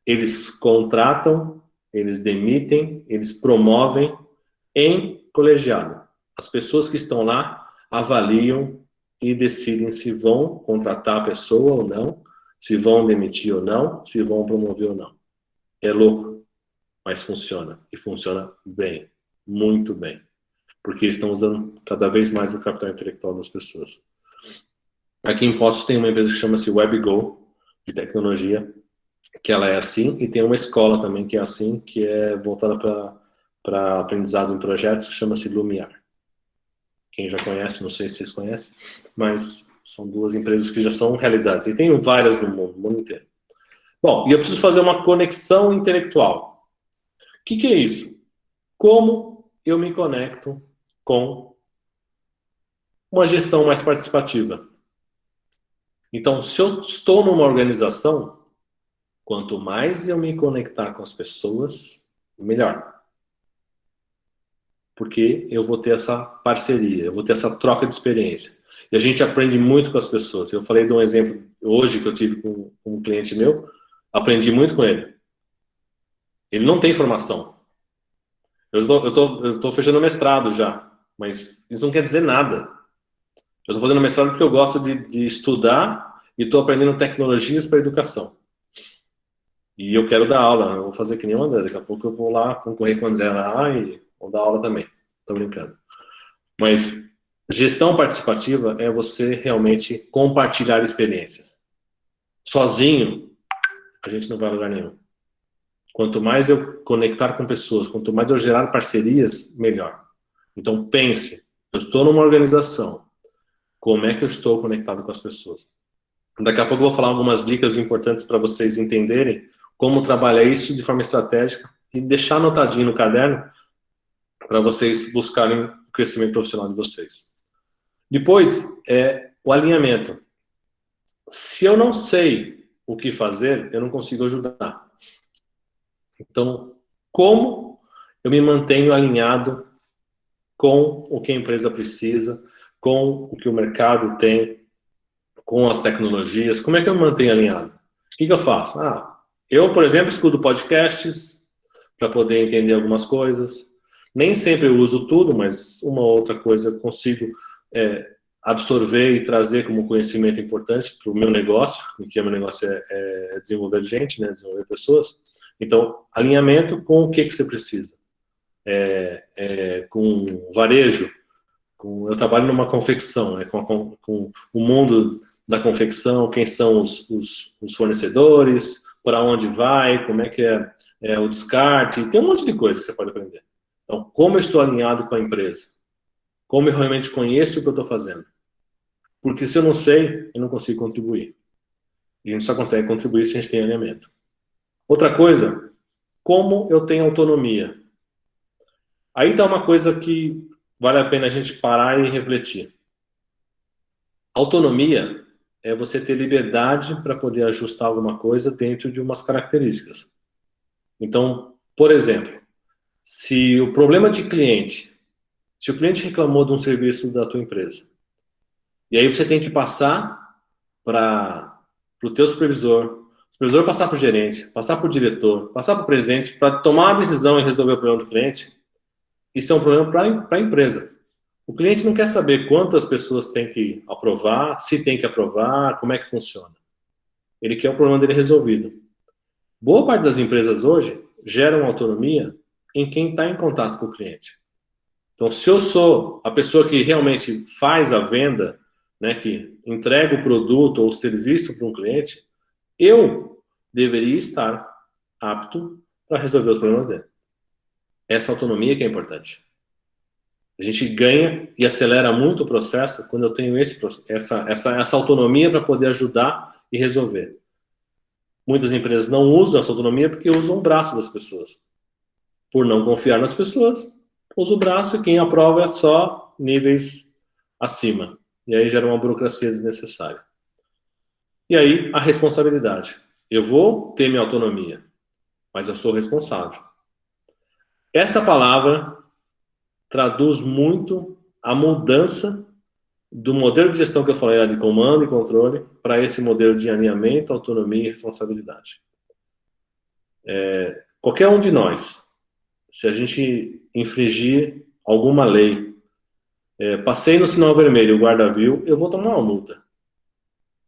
Eles contratam, eles demitem, eles promovem em colegiado. As pessoas que estão lá avaliam e decidem se vão contratar a pessoa ou não, se vão demitir ou não, se vão promover ou não. É louco, mas funciona. E funciona bem, muito bem. Porque eles estão usando cada vez mais o capital intelectual das pessoas. Aqui em Poços tem uma empresa que chama-se WebGo, de tecnologia, que ela é assim, e tem uma escola também que é assim, que é voltada para aprendizado em projetos, que chama-se Lumiar. Quem já conhece, não sei se vocês conhecem, mas são duas empresas que já são realidades, e tem várias no mundo inteiro. Bom, e eu preciso fazer uma conexão intelectual. O que é isso? Como eu me conecto com uma gestão mais participativa? Então, se eu estou numa organização, quanto mais eu me conectar com as pessoas, melhor. Porque eu vou ter essa parceria, eu vou ter essa troca de experiência. E a gente aprende muito com as pessoas. Eu falei de um exemplo hoje que eu tive com um cliente meu, aprendi muito com ele. Ele não tem formação. Eu tô fechando mestrado já, mas isso não quer dizer nada. Eu estou fazendo mestrado porque eu gosto de estudar e estou aprendendo tecnologias para educação. E eu quero dar aula, eu vou fazer que nem o André, daqui a pouco eu vou lá concorrer com o André lá e vou dar aula também. Tô brincando. Mas gestão participativa é você realmente compartilhar experiências. Sozinho, a gente não vai a lugar nenhum. Quanto mais eu conectar com pessoas, quanto mais eu gerar parcerias, melhor. Então pense, eu estou numa organização, como é que eu estou conectado com as pessoas? Daqui a pouco eu vou falar algumas dicas importantes para vocês entenderem como trabalhar isso de forma estratégica e deixar anotadinho no caderno para vocês buscarem o crescimento profissional de vocês. Depois, o alinhamento. Se eu não sei o que fazer, eu não consigo ajudar. Então, como eu me mantenho alinhado com o que a empresa precisa, com o que o mercado tem, com as tecnologias, como é que eu me mantenho alinhado? O que eu faço? Eu, por exemplo, escuto podcasts para poder entender algumas coisas. Nem sempre eu uso tudo, mas uma ou outra coisa eu consigo absorver e trazer como conhecimento importante para o meu negócio, porque o meu negócio é desenvolver gente, né, desenvolver pessoas. Então, alinhamento com o que você precisa. Com varejo, eu trabalho numa confecção, com o mundo da confecção, quem são os fornecedores, para onde vai, como é que é o descarte, tem um monte de coisa que você pode aprender. Então, como eu estou alinhado com a empresa? Como eu realmente conheço o que eu estou fazendo? Porque se eu não sei, eu não consigo contribuir. E a gente só consegue contribuir se a gente tem alinhamento. Outra coisa, como eu tenho autonomia? Aí está uma coisa que vale a pena a gente parar e refletir. Autonomia é você ter liberdade para poder ajustar alguma coisa dentro de umas características. Então, por exemplo, se o problema de cliente, se o cliente reclamou de um serviço da tua empresa, e aí você tem que passar para o teu supervisor passar para o gerente, passar para o diretor, passar para o presidente, para tomar a decisão e resolver o problema do cliente, isso é um problema para a empresa. O cliente não quer saber quantas pessoas tem que aprovar, se tem que aprovar, como é que funciona. Ele quer o problema dele resolvido. Boa parte das empresas hoje geram autonomia em quem está em contato com o cliente. Então, se eu sou a pessoa que realmente faz a venda, né, que entrega o produto ou o serviço para um cliente, eu deveria estar apto para resolver os problemas dele. Essa autonomia que é importante. A gente ganha e acelera muito o processo quando eu tenho essa autonomia para poder ajudar e resolver. Muitas empresas não usam essa autonomia porque usam o braço das pessoas. Por não confiar nas pessoas, usa o braço e quem aprova é só níveis acima. E aí gera uma burocracia desnecessária. E aí, a responsabilidade. Eu vou ter minha autonomia, mas eu sou responsável. Essa palavra traduz muito a mudança do modelo de gestão que eu falei lá de comando e controle para esse modelo de alinhamento, autonomia e responsabilidade. Qualquer um de nós, se a gente infringir alguma lei, passei no sinal vermelho, o guarda viu, eu vou tomar uma multa.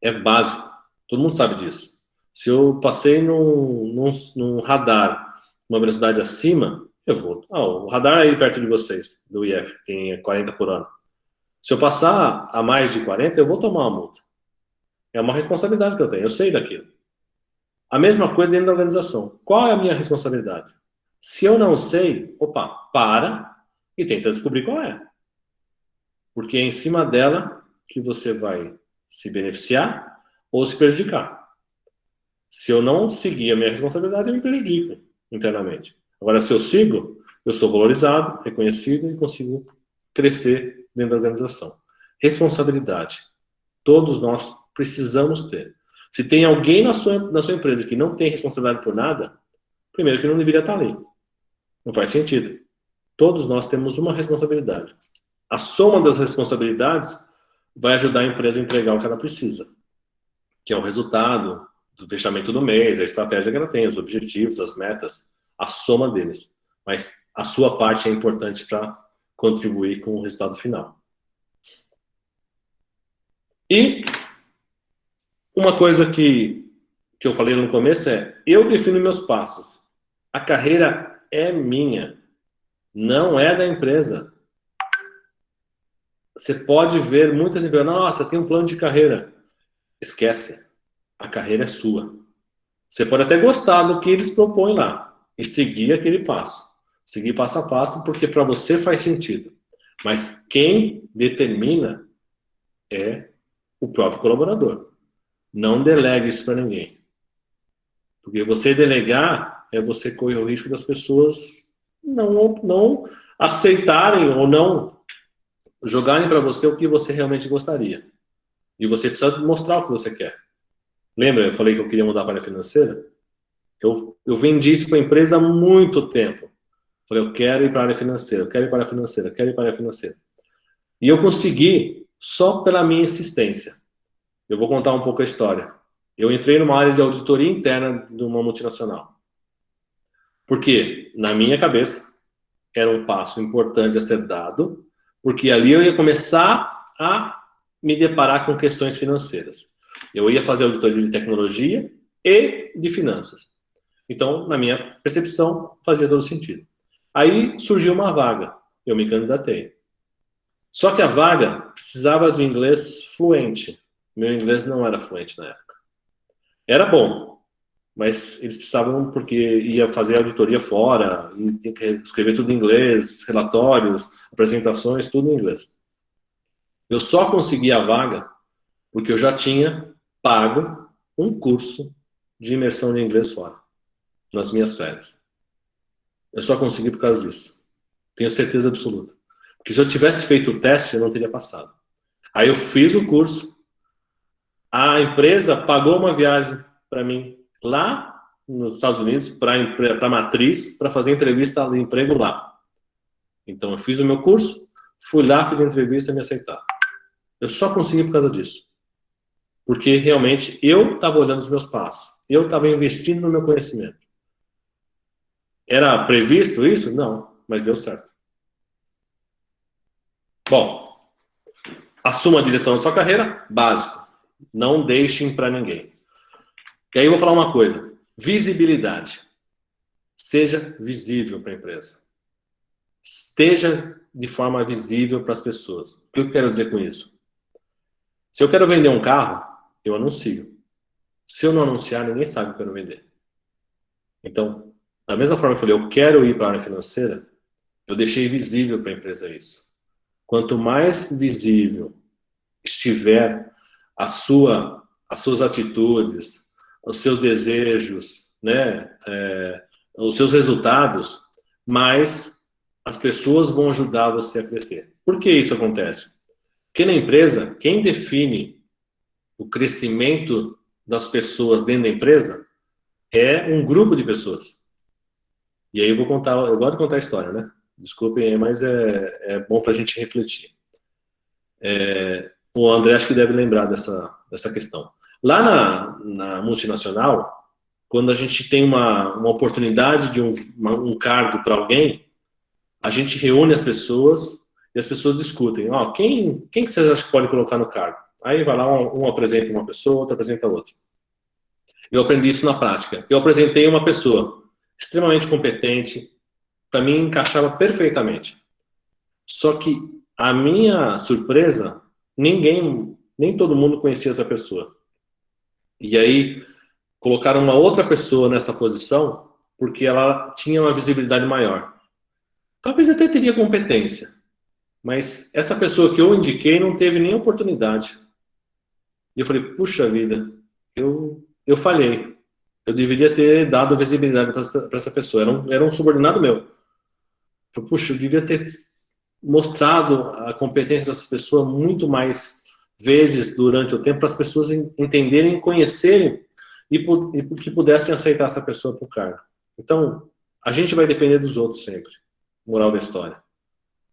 É básico, todo mundo sabe disso. Se eu passei num radar, uma velocidade acima, eu vou. O radar aí perto de vocês, do IF, tem 40 por hora. Se eu passar a mais de 40, eu vou tomar uma multa. É uma responsabilidade que eu tenho, eu sei daquilo. A mesma coisa dentro da organização. Qual é a minha responsabilidade? Se eu não sei, para e tenta descobrir qual é. Porque é em cima dela que você vai se beneficiar ou se prejudicar. Se eu não seguir a minha responsabilidade, eu me prejudico internamente. Agora, se eu sigo, eu sou valorizado, reconhecido e consigo crescer dentro da organização. Responsabilidade. Todos nós precisamos ter. Se tem alguém na sua empresa que não tem responsabilidade por nada, primeiro que não deveria estar ali. Não faz sentido. Todos nós temos uma responsabilidade. A soma das responsabilidades vai ajudar a empresa a entregar o que ela precisa, que é o resultado do fechamento do mês, a estratégia que ela tem, os objetivos, as metas, a soma deles. Mas a sua parte é importante para contribuir com o resultado final. E uma coisa que eu falei no começo eu defino meus passos. A carreira é minha, não é da empresa. você pode ver muitas empresas, nossa, tem um plano de carreira. Esquece, a carreira é sua. Você pode até gostar do que eles propõem lá e seguir aquele passo. Seguir passo a passo, porque para você faz sentido. Mas quem determina é o próprio colaborador. Não delegue isso para ninguém. Porque você delegar é você correr o risco das pessoas não aceitarem ou não jogarem para você o que você realmente gostaria. E você precisa mostrar o que você quer. Lembra, eu falei que eu queria mudar para a área financeira? Eu vendi isso para a empresa há muito tempo. Falei, eu quero ir para a área financeira, eu quero ir para a área financeira, eu quero ir para a área financeira. E eu consegui só pela minha insistência. Eu vou contar um pouco a história. Eu entrei numa área de auditoria interna de uma multinacional. Porque, na minha cabeça, era um passo importante a ser dado, porque ali eu ia começar a me deparar com questões financeiras. Eu ia fazer auditoria de tecnologia e de finanças. Então, na minha percepção, fazia todo sentido. Aí surgiu uma vaga, eu me candidatei. Só que a vaga precisava de inglês fluente. Meu inglês não era fluente na época. Era bom, mas eles precisavam, porque ia fazer auditoria fora, e tinha que escrever tudo em inglês, relatórios, apresentações, tudo em inglês. Eu só consegui a vaga porque eu já tinha pago um curso de imersão de inglês fora, nas minhas férias. Eu só consegui por causa disso. Tenho certeza absoluta. Porque se eu tivesse feito o teste, eu não teria passado. Aí eu fiz o curso, a empresa pagou uma viagem para mim lá nos Estados Unidos, para a matriz, para fazer entrevista de emprego lá. Então eu fiz o meu curso, fui lá, fiz a entrevista e me aceitaram. Eu só consegui por causa disso. Porque realmente eu estava olhando os meus passos. Eu estava investindo no meu conhecimento. Era previsto isso? Não, mas deu certo. Bom, assuma a direção da sua carreira, básico. Não deixem para ninguém. E aí eu vou falar uma coisa. Visibilidade. Seja visível para a empresa. Esteja de forma visível para as pessoas. O que eu quero dizer com isso? Se eu quero vender um carro, eu anuncio. Se eu não anunciar, ninguém sabe o que eu quero vender. Então, da mesma forma que eu falei, eu quero ir para a área financeira, eu deixei visível para a empresa isso. Quanto mais visível estiver as suas atitudes, os seus desejos, né, os seus resultados, mais as pessoas vão ajudar você a crescer. Por que isso acontece? Porque na empresa, quem define o crescimento das pessoas dentro da empresa é um grupo de pessoas. E aí eu gosto de contar a história, né? Desculpem, mas é bom para a gente refletir. O André acho que deve lembrar dessa questão. Lá na multinacional, quando a gente tem uma oportunidade de um cargo para alguém, a gente reúne as pessoas e as pessoas discutem. Quem que você acha que pode colocar no cargo? Aí vai lá, um apresenta uma pessoa, outro apresenta outra. Eu aprendi isso na prática. Eu apresentei uma pessoa extremamente competente, para mim encaixava perfeitamente. Só que a minha surpresa, nem todo mundo conhecia essa pessoa. E aí colocaram uma outra pessoa nessa posição porque ela tinha uma visibilidade maior. Talvez até teria competência, mas essa pessoa que eu indiquei não teve nem oportunidade. E eu falei, puxa vida, eu falhei. Eu deveria ter dado visibilidade para essa pessoa. Era um subordinado meu. Eu falei, puxa, eu devia ter mostrado a competência dessa pessoa muito mais vezes durante o tempo para as pessoas entenderem, conhecerem e que pudessem aceitar essa pessoa para o cargo. Então, a gente vai depender dos outros sempre. Moral da história.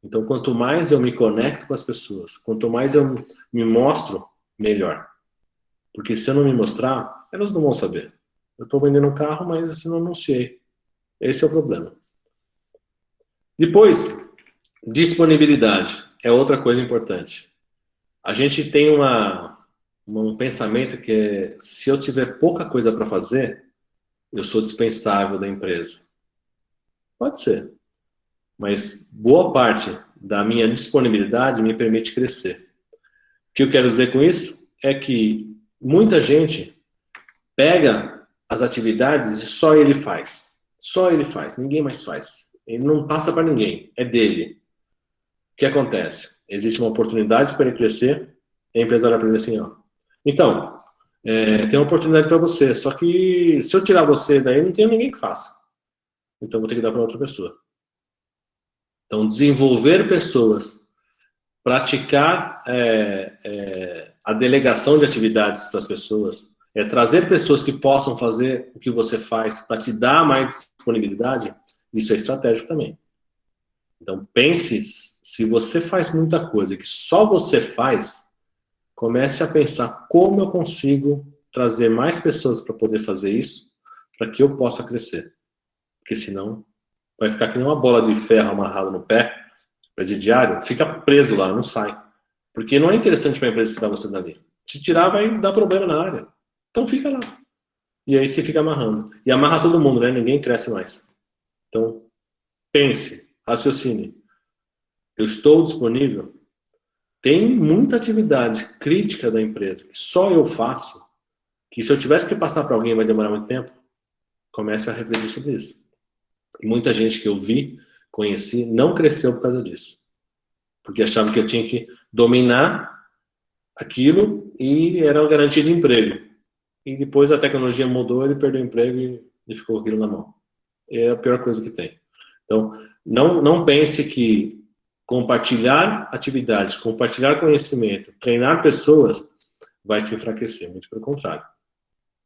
Então, quanto mais eu me conecto com as pessoas, quanto mais eu me mostro, melhor. Porque se eu não me mostrar, elas não vão saber. Eu estou vendendo um carro, mas assim não anunciei. Esse é o problema. Depois, disponibilidade é outra coisa importante. A gente tem um pensamento que é, se eu tiver pouca coisa para fazer, eu sou dispensável da empresa. Pode ser. Mas boa parte da minha disponibilidade me permite crescer. O que eu quero dizer com isso é que muita gente pega as atividades e só ele faz. Só ele faz, ninguém mais faz. Ele não passa para ninguém, é dele. O que acontece? Existe uma oportunidade para ele crescer, e a empresária aprende assim, ó. Então, tem uma oportunidade para você, só que se eu tirar você daí, não tem ninguém que faça. Então, eu vou ter que dar para outra pessoa. Então, desenvolver pessoas, praticar a delegação de atividades para as pessoas, trazer pessoas que possam fazer o que você faz para te dar mais disponibilidade, isso é estratégico também. Então, pense, se você faz muita coisa que só você faz, comece a pensar como eu consigo trazer mais pessoas para poder fazer isso, para que eu possa crescer. Porque senão, vai ficar que nem uma bola de ferro amarrada no pé, presidiário, fica preso lá, não sai. Porque não é interessante para a empresa tirar você dali. Se tirar, vai dar problema na área. Então fica lá. E aí você fica amarrando. E amarra todo mundo, né? Ninguém cresce mais. Então, pense, raciocine. Eu estou disponível? Tem muita atividade crítica da empresa que só eu faço, que se eu tivesse que passar para alguém vai demorar muito tempo. Comece a refletir sobre isso. E muita gente que eu vi, conheci, não cresceu por causa disso. Porque achava que eu tinha que dominar aquilo e era uma garantia de emprego. E depois a tecnologia mudou, ele perdeu o emprego e ficou aquilo na mão. É a pior coisa que tem. Então, não pense que compartilhar atividades, compartilhar conhecimento, treinar pessoas, vai te enfraquecer. Muito pelo contrário.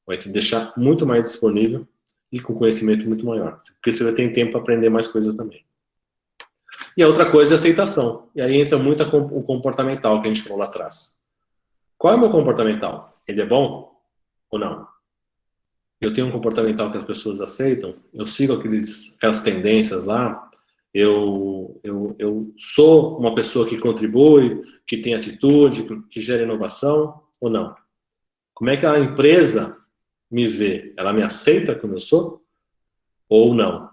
Vai te deixar muito mais disponível e com conhecimento muito maior. Porque você vai ter tempo para aprender mais coisas também. E a outra coisa é a aceitação. E aí entra muito o comportamental que a gente falou lá atrás. Qual é o meu comportamental? Ele é bom ou não? Eu tenho um comportamental que as pessoas aceitam, eu sigo aquelas tendências lá, eu sou uma pessoa que contribui, que tem atitude, que gera inovação ou não? Como é que a empresa me vê? Ela me aceita como eu sou ou não?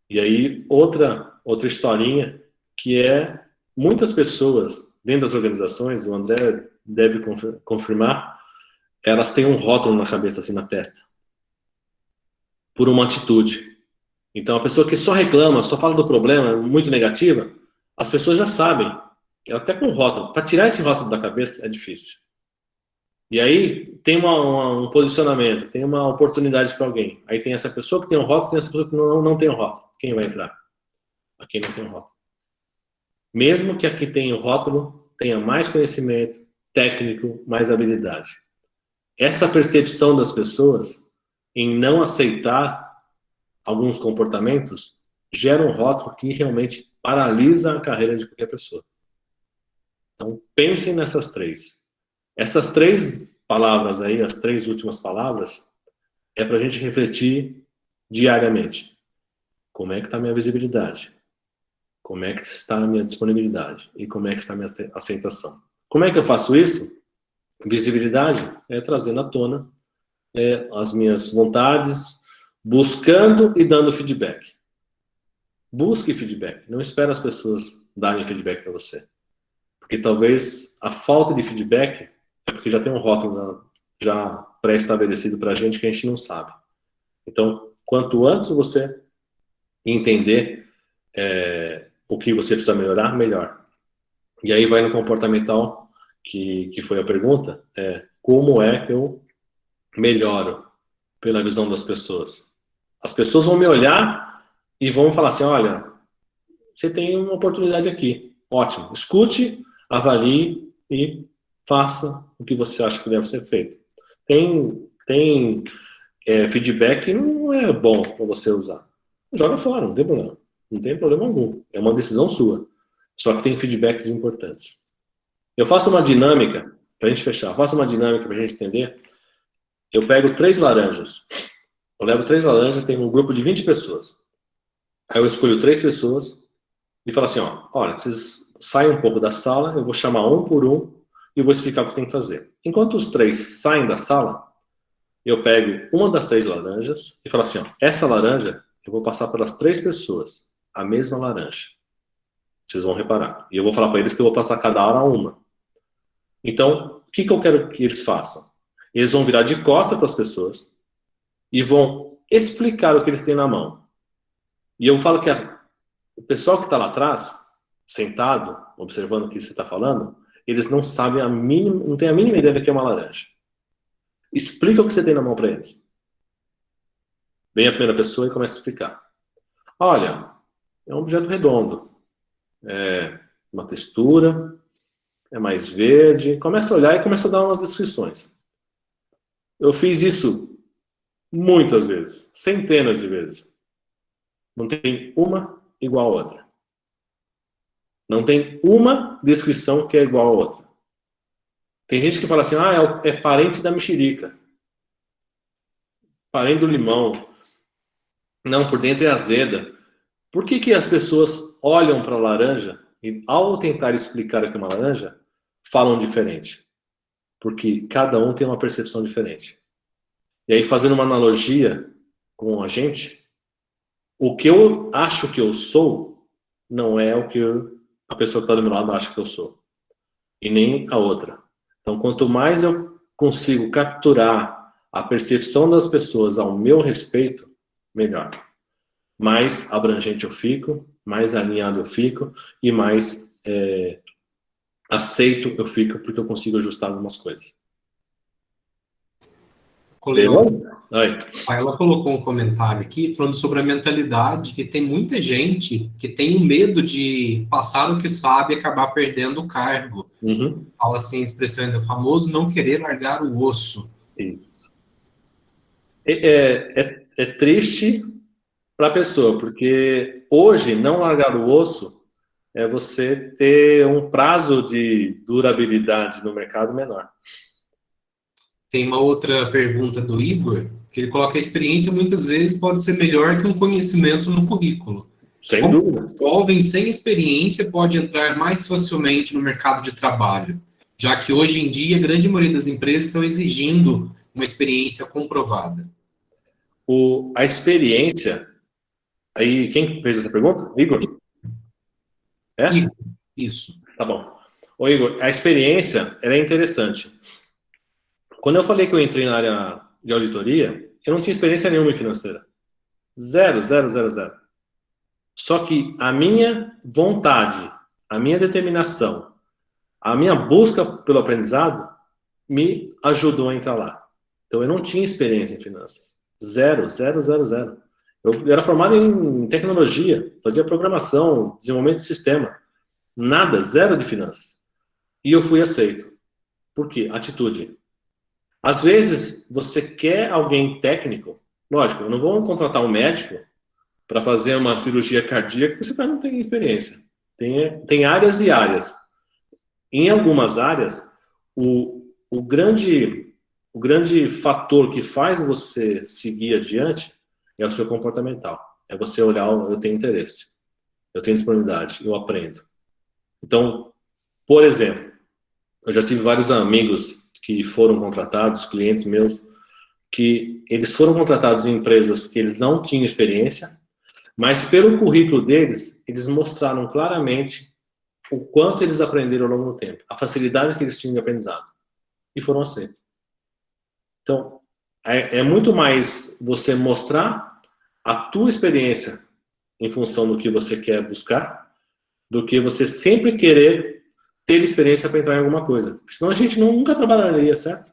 E aí, outra historinha, que é muitas pessoas dentro das organizações, o André deve confirmar, elas têm um rótulo na cabeça, assim, na testa, por uma atitude. Então, a pessoa que só reclama, só fala do problema, muito negativa, as pessoas já sabem, ela até com um rótulo. Para tirar esse rótulo da cabeça é difícil. E aí tem um posicionamento, tem uma oportunidade para alguém. Aí tem essa pessoa que tem um rótulo, tem essa pessoa que não tem um rótulo. Quem vai entrar? A quem não tem um rótulo. Mesmo que a que tem o rótulo tenha mais conhecimento técnico, mais habilidade. Essa percepção das pessoas em não aceitar alguns comportamentos gera um rótulo que realmente paralisa a carreira de qualquer pessoa. Então, pensem nessas três. Essas três palavras aí, as três últimas palavras, é para a gente refletir diariamente. Como é que está a minha visibilidade? Como é que está a minha disponibilidade? E como é que está a minha aceitação? Como é que eu faço isso? Visibilidade é trazendo à tona as minhas vontades, buscando e dando feedback. Busque feedback. Não espere as pessoas darem feedback para você. Porque talvez a falta de feedback é porque já tem um rótulo já pré-estabelecido para a gente que a gente não sabe. Então, quanto antes você entender o que você precisa melhorar, melhor. E aí vai no comportamental, que foi a pergunta, como é que eu melhoro pela visão das pessoas? As pessoas vão me olhar e vão falar assim, olha, você tem uma oportunidade aqui, ótimo, escute, avalie e faça o que você acha que deve ser feito. Tem feedback não é bom para você usar. Joga fora, não tem problema. Não tem problema algum. É uma decisão sua. Só que tem feedbacks importantes. Eu faço uma dinâmica, para a gente fechar, eu faço uma dinâmica para a gente entender. Eu pego 3 laranjas. Eu levo 3 laranjas, tem um grupo de 20 pessoas. Aí eu escolho 3 pessoas e falo assim, ó, olha, vocês saem um pouco da sala, eu vou chamar um por um e vou explicar o que tem que fazer. Enquanto os 3 saem da sala, eu pego uma das 3 laranjas e falo assim, ó, essa laranja eu vou passar para as 3 pessoas, a mesma laranja. Vocês vão reparar. E eu vou falar para eles que eu vou passar cada hora uma. Então, o que eu quero que eles façam? Eles vão virar de costa para as pessoas e vão explicar o que eles têm na mão. E eu falo que o pessoal que está lá atrás, sentado, observando o que você está falando, eles não sabem não têm a mínima ideia do que é uma laranja. Explica o que você tem na mão para eles. Vem a primeira pessoa e começa a explicar. Olha, é um objeto redondo. É uma textura, é mais verde. Começa a olhar e começa a dar umas descrições. Eu fiz isso muitas vezes, centenas de vezes. Não tem uma igual a outra. Não tem uma descrição que é igual a outra. Tem gente que fala assim, é parente da mexerica. Parente do limão. Não, por dentro é azeda. Por que as pessoas olham para a laranja e, ao tentar explicar o que é uma laranja, falam diferente? Porque cada um tem uma percepção diferente. E aí, fazendo uma analogia com a gente, o que eu acho que eu sou não é o que a pessoa que está do meu lado acha que eu sou. E nem a outra. Então, quanto mais eu consigo capturar a percepção das pessoas ao meu respeito, melhor. Mais abrangente eu fico, mais alinhado eu fico e mais aceito eu fico, porque eu consigo ajustar algumas coisas. Ela colocou um comentário aqui falando sobre a mentalidade, que tem muita gente que tem medo de passar o que sabe e acabar perdendo o cargo. Uhum. Fala assim, a expressão do famoso não querer largar o osso. Isso. É triste para a pessoa, porque hoje não largar o osso é você ter um prazo de durabilidade no mercado menor. Tem uma outra pergunta do Igor, que ele coloca: a experiência muitas vezes pode ser melhor que um conhecimento no currículo. Sem dúvida. Um jovem sem experiência pode entrar mais facilmente no mercado de trabalho, já que hoje em dia a grande maioria das empresas estão exigindo uma experiência comprovada. A experiência... Aí, quem fez essa pergunta? Igor? É? Igor, isso. Tá bom. Ô, Igor, a experiência, ela é interessante. Quando eu falei que eu entrei na área de auditoria, eu não tinha experiência nenhuma em financeira. Zero. Só que a minha vontade, a minha determinação, a minha busca pelo aprendizado me ajudou a entrar lá. Então eu não tinha experiência em finanças. Zero. Eu era formado em tecnologia, fazia programação, desenvolvimento de sistema. Nada, zero de finanças. E eu fui aceito. Por quê? Atitude. Às vezes, você quer alguém técnico. Lógico, eu não vou contratar um médico para fazer uma cirurgia cardíaca, porque esse cara não tem experiência. Tem áreas e áreas. Em algumas áreas, o grande fator que faz você seguir adiante é o seu comportamental. É você olhar, eu tenho interesse, eu tenho disponibilidade, eu aprendo. Então, por exemplo, eu já tive vários amigos que foram contratados, clientes meus, que eles foram contratados em empresas que eles não tinham experiência, mas pelo currículo deles, eles mostraram claramente o quanto eles aprenderam ao longo do tempo, a facilidade que eles tinham de aprendizado, e foram aceitos. Então, é muito mais você mostrar a tua experiência em função do que você quer buscar, do que você sempre querer ter experiência para entrar em alguma coisa. Senão a gente nunca trabalharia, certo?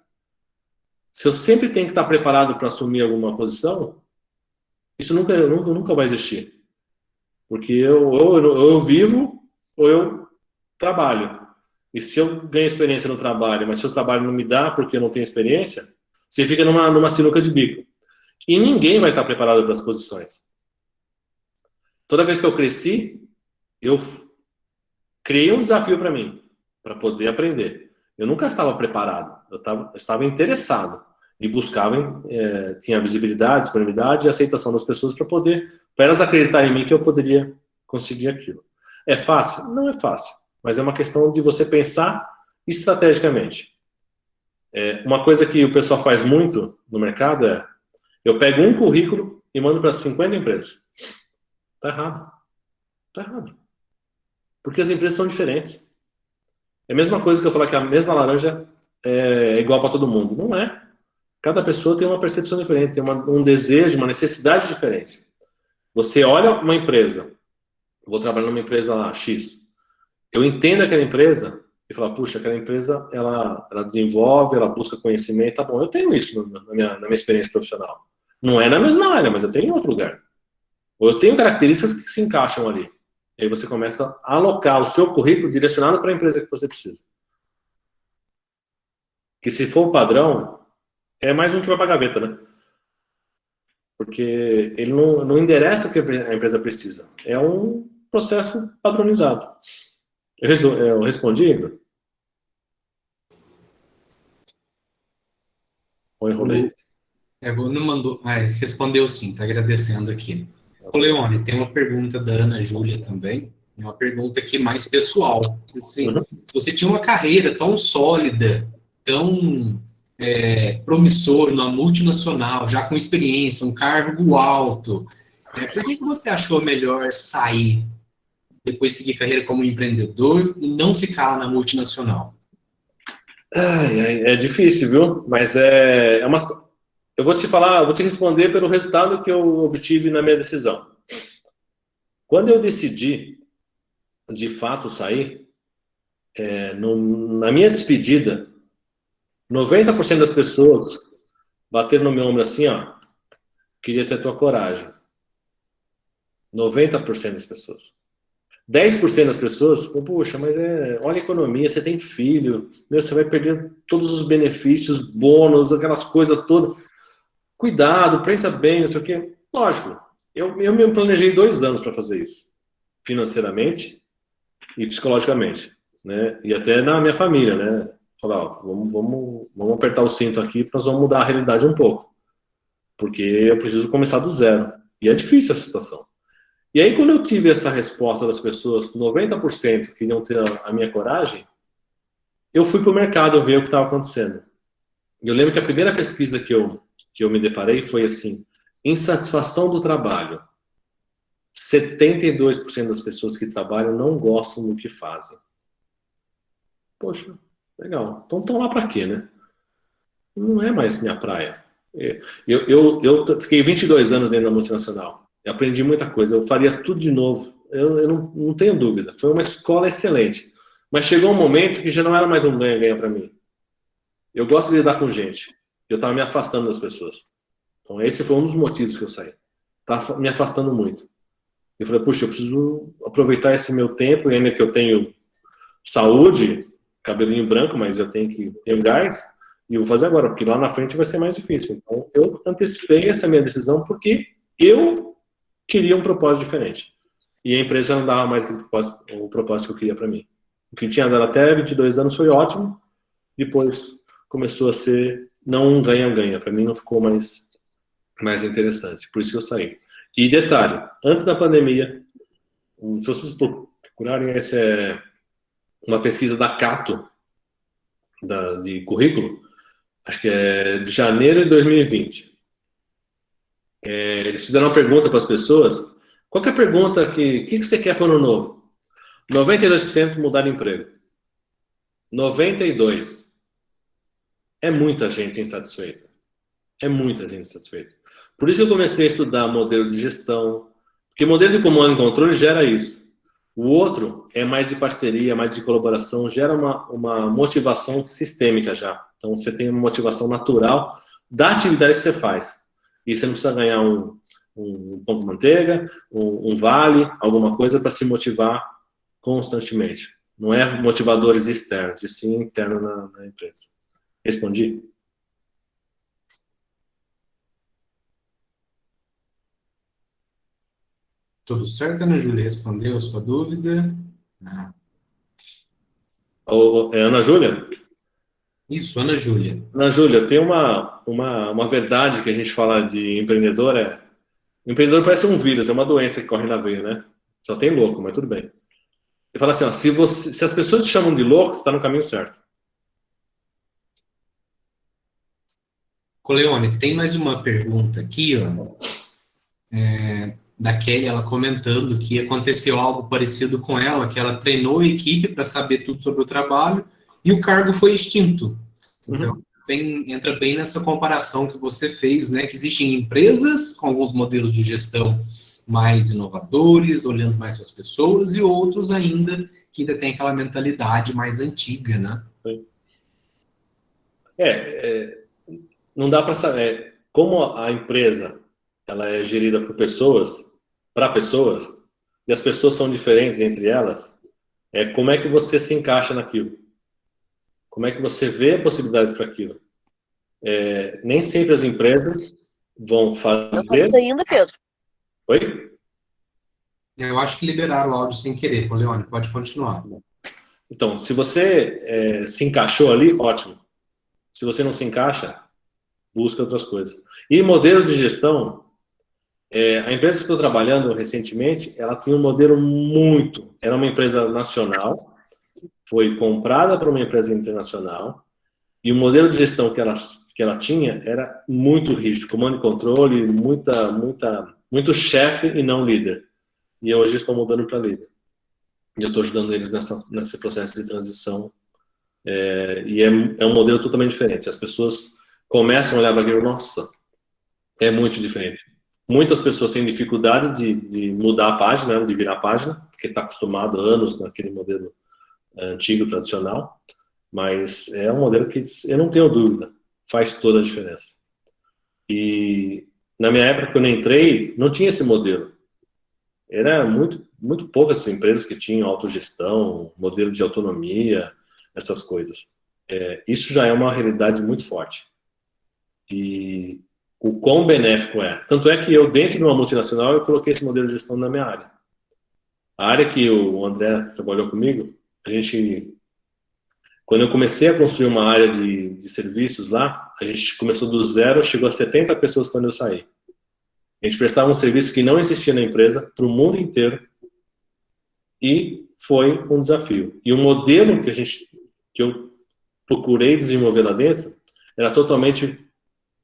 Se eu sempre tenho que estar preparado para assumir alguma posição, isso nunca vai existir. Porque ou eu vivo ou eu trabalho. E se eu ganho experiência no trabalho, mas se o trabalho não me dá porque eu não tenho experiência, você fica numa sinuca de bico. E ninguém vai estar preparado para as posições. Toda vez que eu cresci, eu criei um desafio para mim, para poder aprender. Eu nunca estava preparado, eu estava interessado e buscava, tinha visibilidade, disponibilidade e aceitação das pessoas para elas acreditarem em mim que eu poderia conseguir aquilo. É fácil? Não é fácil, mas é uma questão de você pensar estrategicamente. Uma coisa que o pessoal faz muito no mercado é, eu pego um currículo e mando para 50 empresas. Tá errado. Porque as empresas são diferentes. É a mesma coisa que eu falar que a mesma laranja é igual para todo mundo. Não é. Cada pessoa tem uma percepção diferente, tem um desejo, uma necessidade diferente. Você olha uma empresa, eu vou trabalhar numa empresa lá, X. Eu entendo aquela empresa e falo, puxa, aquela empresa, ela desenvolve, ela busca conhecimento, tá bom, eu tenho isso na minha experiência profissional. Não é na mesma área, mas eu tenho em outro lugar. Ou eu tenho características que se encaixam ali. E aí você começa a alocar o seu currículo direcionado para a empresa que você precisa. Que se for o padrão, é mais um que vai para a gaveta, né? Porque ele não endereça o que a empresa precisa. É um processo padronizado. Eu respondi, Igor? Ou enrolei? Não mandou. Respondeu sim, está agradecendo aqui. Ô, Leone, tem uma pergunta da Ana Júlia também. Uma pergunta aqui mais pessoal. Assim, Uhum. você tinha uma carreira tão sólida, tão promissora, numa multinacional, já com experiência, um cargo alto. Por que você achou melhor sair, depois seguir carreira como empreendedor e não ficar na multinacional? É difícil, viu? Mas eu vou te falar, eu vou te responder pelo resultado que eu obtive na minha decisão. Quando eu decidi, de fato, sair, na minha despedida, 90% das pessoas bateram no meu ombro assim, ó, queria ter tua coragem. 90% das pessoas. 10% das pessoas, puxa, mas olha a economia, você tem filho, meu, você vai perder todos os benefícios, bônus, aquelas coisas todas. Cuidado, pensa bem, não sei o quê. Lógico, eu me planejei 2 anos para fazer isso, financeiramente e psicologicamente, né? E até na minha família, né? Falar, ó, vamos apertar o cinto aqui, nós vamos mudar a realidade um pouco, porque eu preciso começar do zero. E é difícil a situação. E aí, quando eu tive essa resposta das pessoas, 90% queriam ter a minha coragem, eu fui para o mercado ver o que estava acontecendo. E eu lembro que a primeira pesquisa que eu me deparei foi assim: insatisfação do trabalho. 72% das pessoas que trabalham não gostam do que fazem. Poxa, legal. Então estão lá para quê, né? Não é mais minha praia. Eu fiquei 22 anos dentro da multinacional. Eu aprendi muita coisa. Eu faria tudo de novo. Eu não tenho dúvida. Foi uma escola excelente. Mas chegou um momento que já não era mais um ganha-ganha para mim. Eu gosto de lidar com gente. Eu estava me afastando das pessoas. Então esse foi um dos motivos que eu saí. Estava me afastando muito. Eu falei, puxa, eu preciso aproveitar esse meu tempo, e ainda que eu tenho saúde, cabelinho branco, mas eu tenho gás, e eu vou fazer agora, porque lá na frente vai ser mais difícil. Então, eu antecipei essa minha decisão porque eu queria um propósito diferente. E a empresa não dava mais o propósito que eu queria para mim. O que tinha dado até 22 anos foi ótimo, depois começou a ser não um ganha-ganha. Para mim não ficou mais interessante. Por isso que eu saí. E detalhe, antes da pandemia, se vocês procurarem, essa é uma pesquisa da Cato, de currículo, acho que é de janeiro de 2020. Eles fizeram uma pergunta para as pessoas. Qual que é a pergunta que você quer para o ano novo? 92% mudar de emprego. 92%. É muita gente insatisfeita. É muita gente insatisfeita. Por isso que eu comecei a estudar modelo de gestão, porque modelo de comando e controle gera isso. O outro é mais de parceria, mais de colaboração, gera uma motivação sistêmica já. Então você tem uma motivação natural da atividade que você faz. E você não precisa ganhar um pão com manteiga, um vale, alguma coisa para se motivar constantemente. Não é motivadores externos, e sim interno na empresa. Respondi? Tudo certo, Ana Júlia? Respondeu a sua dúvida? Ah, É Ana Júlia? isso, Ana Júlia. Ana Júlia, tem uma verdade que a gente fala de empreendedor, empreendedor parece um vírus, é uma doença que corre na veia, né? Só tem louco, mas tudo bem. Ele fala assim, ó, se as pessoas te chamam de louco, você está no caminho certo. Coleone, tem mais uma pergunta aqui, ó. da Kelly, ela comentando que aconteceu algo parecido com ela, que ela treinou a equipe para saber tudo sobre o trabalho e o cargo foi extinto. Então, entra bem nessa comparação que você fez, né? Que existem empresas com alguns modelos de gestão mais inovadores, olhando mais para as pessoas, e outros ainda que ainda tem aquela mentalidade mais antiga, né? Não dá para saber. Como a empresa ela é gerida por pessoas, para pessoas, e as pessoas são diferentes entre elas, como é que você se encaixa naquilo? Como é que você vê possibilidades para aquilo? Nem sempre as empresas vão fazer... Não tá saindo, Pedro. Oi? Eu acho que liberaram o áudio sem querer, Leone, pode continuar. Então, se você se encaixou ali, ótimo. Se você não se encaixa, busca outras coisas. E modelos de gestão, a empresa que estou trabalhando recentemente, ela tinha um modelo era uma empresa nacional, foi comprada por uma empresa internacional, e o modelo de gestão que ela tinha era muito rígido, comando e controle, muito chefe e não líder. E hoje estão mudando para líder. E eu estou ajudando eles nesse processo de transição. E é um modelo totalmente diferente. As pessoas começam a olhar para aquilo, nossa, é muito diferente. Muitas pessoas têm dificuldade de mudar a página, de virar a página, porque está acostumado há anos naquele modelo antigo, tradicional. Mas é um modelo que, eu não tenho dúvida, faz toda a diferença. E na minha época, quando eu entrei, não tinha esse modelo. Era muito poucas empresas que tinham autogestão, modelo de autonomia, essas coisas. Isso já é uma realidade muito forte. E o quão benéfico é. Tanto é que eu, dentro de uma multinacional, eu coloquei esse modelo de gestão na minha área. A área que o André trabalhou comigo, quando eu comecei a construir uma área de serviços lá, a gente começou do zero, chegou a 70 pessoas quando eu saí. A gente prestava um serviço que não existia na empresa, para o mundo inteiro, e foi um desafio. E o modelo que eu procurei desenvolver lá dentro era totalmente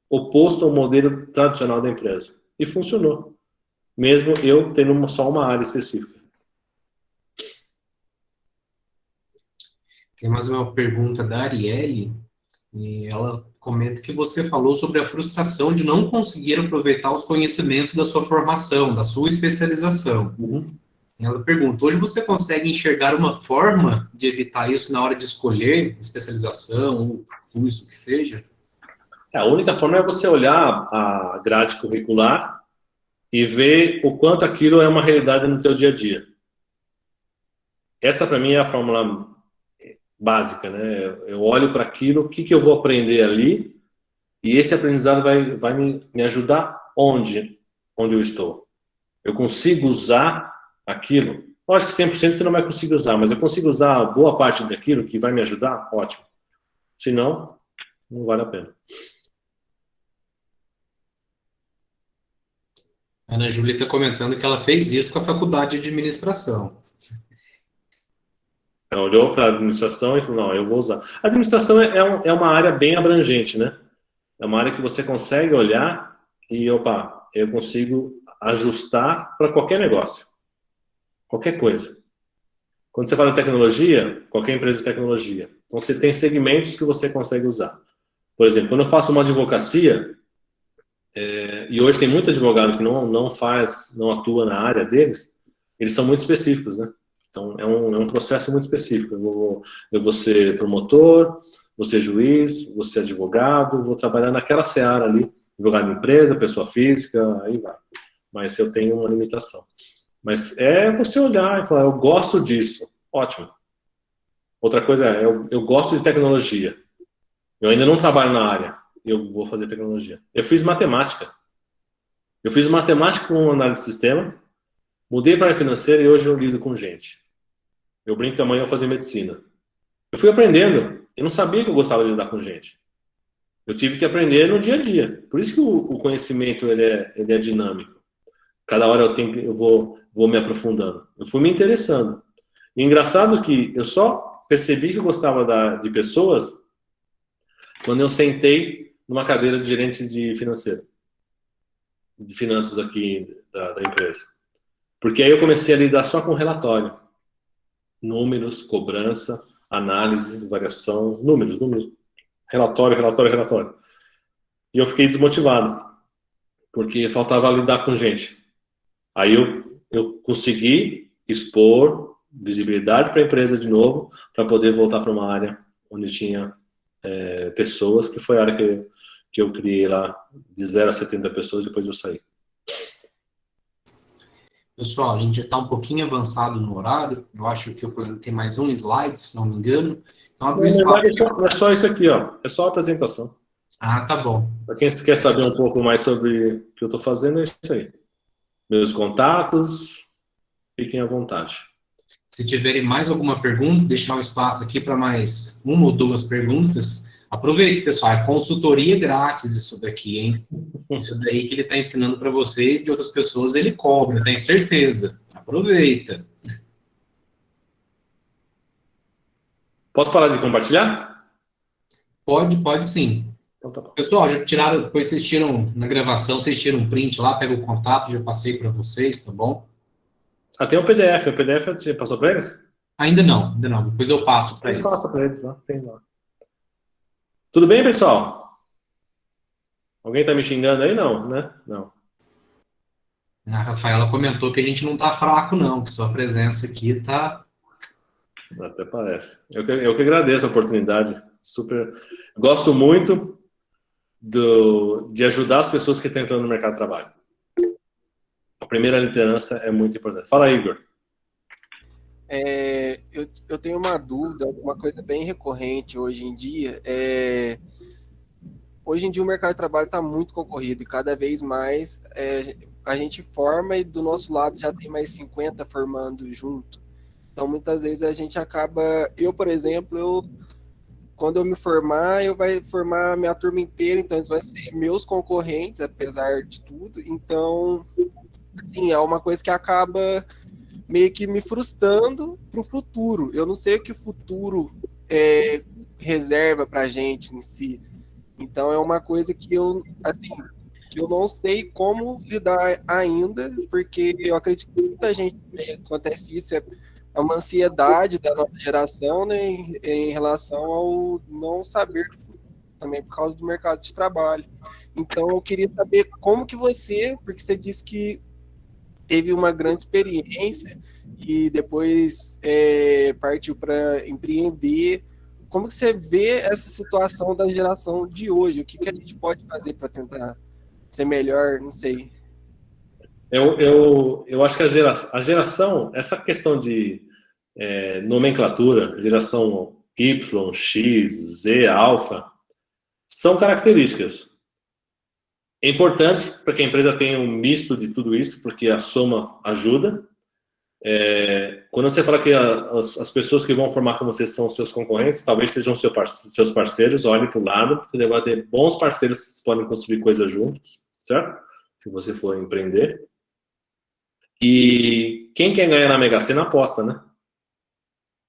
oposto ao modelo tradicional da empresa. E funcionou, mesmo eu tendo só uma área específica. Tem mais uma pergunta da Arielle, e ela comenta que você falou sobre a frustração de não conseguir aproveitar os conhecimentos da sua formação, da sua especialização. Ela pergunta, hoje você consegue enxergar uma forma de evitar isso na hora de escolher especialização, ou curso, que seja? A única forma é você olhar a grade curricular e ver o quanto aquilo é uma realidade no teu dia a dia. Essa, para mim, é a fórmula básica, né? Eu olho para aquilo, o que eu vou aprender ali, e esse aprendizado vai me ajudar onde eu estou. Eu consigo usar aquilo. Lógico que 100% você não vai conseguir usar, mas eu consigo usar boa parte daquilo que vai me ajudar, ótimo. Se não, não vale a pena. A Ana Júlia está comentando que ela fez isso com a faculdade de administração. Ela olhou para a administração e falou, não, eu vou usar. A administração é uma área bem abrangente, né? É uma área que você consegue olhar e, opa, eu consigo ajustar para qualquer negócio. Qualquer coisa. Quando você fala em tecnologia, qualquer empresa de tecnologia. Então, você tem segmentos que você consegue usar. Por exemplo, quando eu faço uma advocacia, e hoje tem muito advogado que não atua na área deles, eles são muito específicos, né? Então, é um processo muito específico. Eu vou ser promotor, vou ser juiz, vou ser advogado, vou trabalhar naquela seara ali, advogado de empresa, pessoa física, aí vai. Mas eu tenho uma limitação. Mas é você olhar e falar, eu gosto disso, ótimo. Outra coisa eu gosto de tecnologia. Eu ainda não trabalho na área, eu vou fazer tecnologia. Eu fiz matemática. Eu fiz matemática com análise de sistema, mudei para a área financeira e hoje eu lido com gente. Eu brinco que amanhã eu vou fazer medicina. Eu fui aprendendo. Eu não sabia que eu gostava de lidar com gente. Eu tive que aprender no dia a dia. Por isso que o conhecimento ele é dinâmico. Cada hora eu vou me aprofundando. Eu fui me interessando. E engraçado que eu só percebi que eu gostava de pessoas quando eu sentei numa cadeira de gerente de financeiro. De finanças aqui da empresa. Porque aí eu comecei a lidar só com relatório. Números, cobrança, análise, variação, números. Relatório. E eu fiquei desmotivado, porque faltava lidar com gente. Aí eu consegui expor visibilidade para a empresa de novo, para poder voltar para uma área onde tinha pessoas, que foi a área que eu criei lá, de 0 a 70 pessoas, depois eu saí. Pessoal, a gente já está um pouquinho avançado no horário. Eu acho que o plano tem mais um slide, se não me engano. Então, abre um Na espaço. verdade, é só isso aqui, ó. É só a apresentação. Ah, tá bom. Para quem quer saber um pouco mais sobre o que eu estou fazendo, é isso aí. Meus contatos, fiquem à vontade. Se tiverem mais alguma pergunta, deixar um espaço aqui para mais uma ou duas perguntas. Aproveite, pessoal. É consultoria grátis isso daqui, hein? Isso daí que ele está ensinando para vocês, de outras pessoas ele cobra, tem certeza. Aproveita. Posso parar de compartilhar? Pode sim. Então tá bom. Pessoal, já tiraram, depois vocês tiram na gravação, vocês tiram um print lá, pega o contato, já passei para vocês, tá bom? Ah, tem o PDF. O PDF você passou para eles? Ainda não. Depois eu passo para eles. Passa para eles lá. Tem lá. Tudo bem, pessoal? Alguém tá me xingando aí? Não, né? Não. A Rafaela comentou que a gente não tá fraco, não, que sua presença aqui tá. Até parece. Eu que agradeço a oportunidade. Super. Gosto muito de ajudar as pessoas que estão entrando no mercado de trabalho. A primeira liderança é muito importante. Fala, Igor. Eu tenho uma dúvida, uma coisa bem recorrente hoje em dia. Hoje em dia o mercado de trabalho está muito concorrido e cada vez mais a gente forma e do nosso lado já tem mais 50 formando junto. Então muitas vezes a gente acaba, por exemplo, quando eu me formar, eu vai formar a minha turma inteira, então eles vão ser meus concorrentes, apesar de tudo. Então, assim, é uma coisa que acaba meio que me frustrando para o futuro. Eu não sei o que o futuro reserva para a gente em si. Então é uma coisa que eu não sei como lidar ainda, porque eu acredito que muita gente acontece isso, é uma ansiedade da nova geração, né, em relação ao não saber do futuro, também por causa do mercado de trabalho. Então eu queria saber como que porque você disse que teve uma grande experiência e depois partiu para empreender. Como que você vê essa situação da geração de hoje? O que a gente pode fazer para tentar ser melhor? Não sei. Eu acho que a geração, essa questão de nomenclatura, geração Y, X, Z, alfa, são características. É importante para que a empresa tenha um misto de tudo isso, porque a soma ajuda. Quando você fala que as pessoas que vão formar com você são seus concorrentes, talvez sejam seus parceiros, olhe para o lado, porque vai ter bons parceiros que podem construir coisas juntos, certo? Se você for empreender. E quem quer ganhar na Mega Sena aposta, né?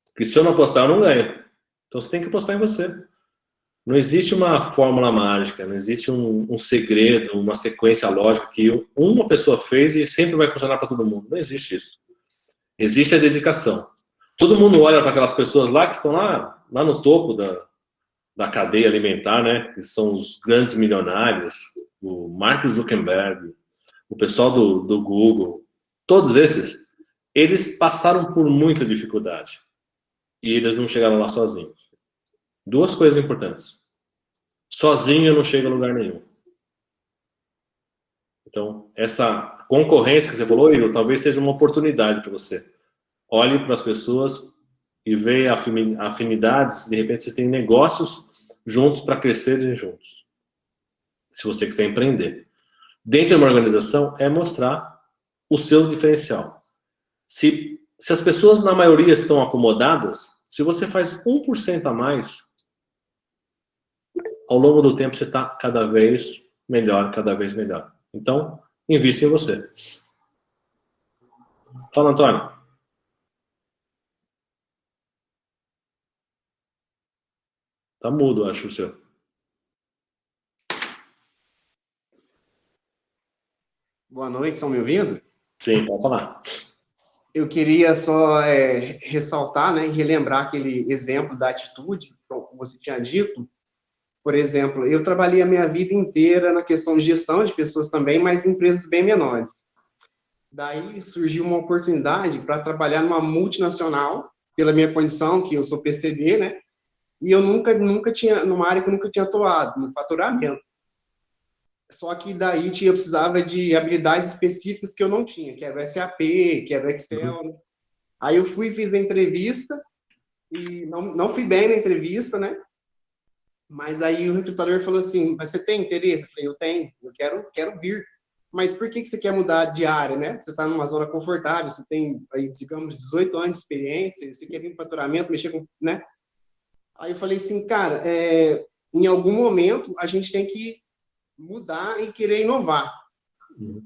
Porque se eu não apostar, eu não ganho. Então você tem que apostar em você. Não existe uma fórmula mágica, não existe um segredo, uma sequência lógica que uma pessoa fez e sempre vai funcionar para todo mundo. Não existe isso. Existe a dedicação. Todo mundo olha para aquelas pessoas lá que estão lá no topo da cadeia alimentar, né? Que são os grandes milionários, o Mark Zuckerberg, o pessoal do Google, todos esses, eles passaram por muita dificuldade e eles não chegaram lá sozinhos. Duas coisas importantes. Sozinho eu não chego a lugar nenhum. Então, essa concorrência que você falou, Igor, talvez seja uma oportunidade para você. Olhe para as pessoas e veja afinidades. De repente, vocês têm negócios juntos para crescerem juntos. Se você quiser empreender. Dentro de uma organização, é mostrar o seu diferencial. Se as pessoas, na maioria, estão acomodadas, se você faz 1% a mais, ao longo do tempo você está cada vez melhor, cada vez melhor. Então, invista em você. Fala, Antônio. Tá mudo, acho o seu. Boa noite, estão me ouvindo? Sim, pode falar. Eu queria só ressaltar, né, e relembrar aquele exemplo da atitude, como você tinha dito. Por exemplo, eu trabalhei a minha vida inteira na questão de gestão de pessoas também, mas em empresas bem menores. Daí surgiu uma oportunidade para trabalhar numa multinacional, pela minha condição, que eu sou PCD, né? E eu nunca tinha, numa área que eu nunca tinha atuado, no faturamento. Só que daí eu precisava de habilidades específicas que eu não tinha, que era o SAP, que era o Excel. Né? Aí eu fui, fiz a entrevista, e não fui bem na entrevista, né? Mas aí o recrutador falou assim, mas você tem interesse? Eu falei, eu tenho, eu quero vir. Mas por que você quer mudar de área, né? Você está numa zona confortável, você tem, aí, digamos, 18 anos de experiência, você quer vir para faturamento, mexer com, né? Aí eu falei assim, cara, em algum momento a gente tem que mudar e querer inovar.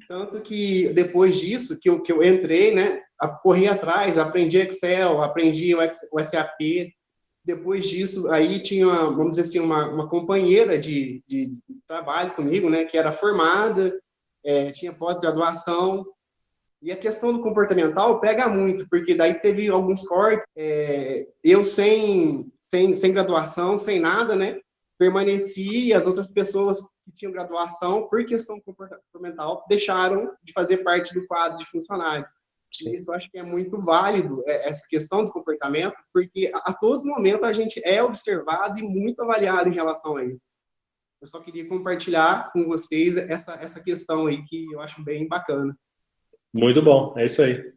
Tanto que depois disso, que eu entrei, né, corri atrás, aprendi Excel, aprendi o SAP. Depois disso, aí tinha, vamos dizer assim, uma companheira de trabalho comigo, né, que era formada, tinha pós-graduação. E a questão do comportamental pega muito, porque daí teve alguns cortes, eu sem graduação, sem nada, né, permaneci, e as outras pessoas que tinham graduação, por questão comportamental, deixaram de fazer parte do quadro de funcionários. E isso eu acho que é muito válido, essa questão do comportamento, porque a todo momento a gente é observado e muito avaliado em relação a isso. Eu só queria compartilhar com vocês essa questão aí, que eu acho bem bacana. Muito bom, é isso aí.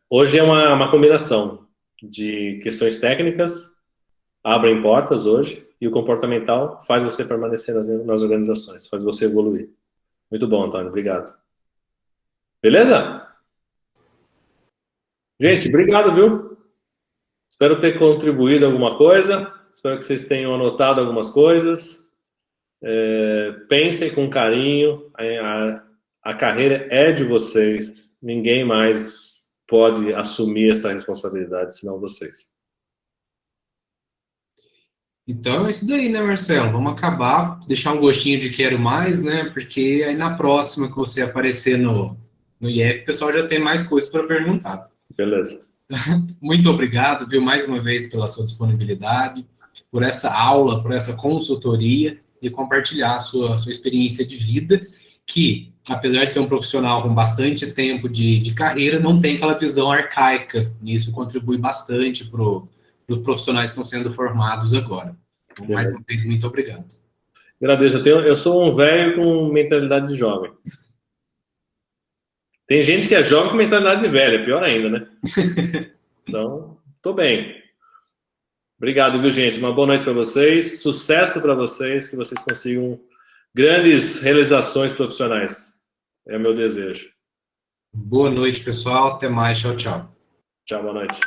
Hoje é uma combinação de questões técnicas, abrem portas hoje, e o comportamental faz você permanecer nas organizações, faz você evoluir. Muito bom, Antônio, obrigado. Beleza? Gente, obrigado, viu? Espero ter contribuído alguma coisa, espero que vocês tenham anotado algumas coisas. Pensem com carinho, a carreira é de vocês, ninguém mais pode assumir essa responsabilidade senão vocês. Então é isso daí, né, Marcelo? Vamos acabar, deixar um gostinho de quero mais, né? Porque aí na próxima que você aparecer no IEP, o pessoal já tem mais coisas para perguntar. Beleza. Muito obrigado, viu, mais uma vez pela sua disponibilidade, por essa aula, por essa consultoria e compartilhar a sua experiência de vida, que, apesar de ser um profissional com bastante tempo de carreira, não tem aquela visão arcaica. E isso contribui bastante para os profissionais que estão sendo formados agora. Então, mais uma vez, muito obrigado. Agradeço. Eu sou um velho com mentalidade de jovem. Tem gente que é jovem com mentalidade de velho, é pior ainda, né? Então, tô bem. Obrigado, viu, gente? Uma boa noite para vocês. Sucesso para vocês, que vocês consigam grandes realizações profissionais. É o meu desejo. Boa noite, pessoal. Até mais. Tchau, tchau. Tchau, boa noite.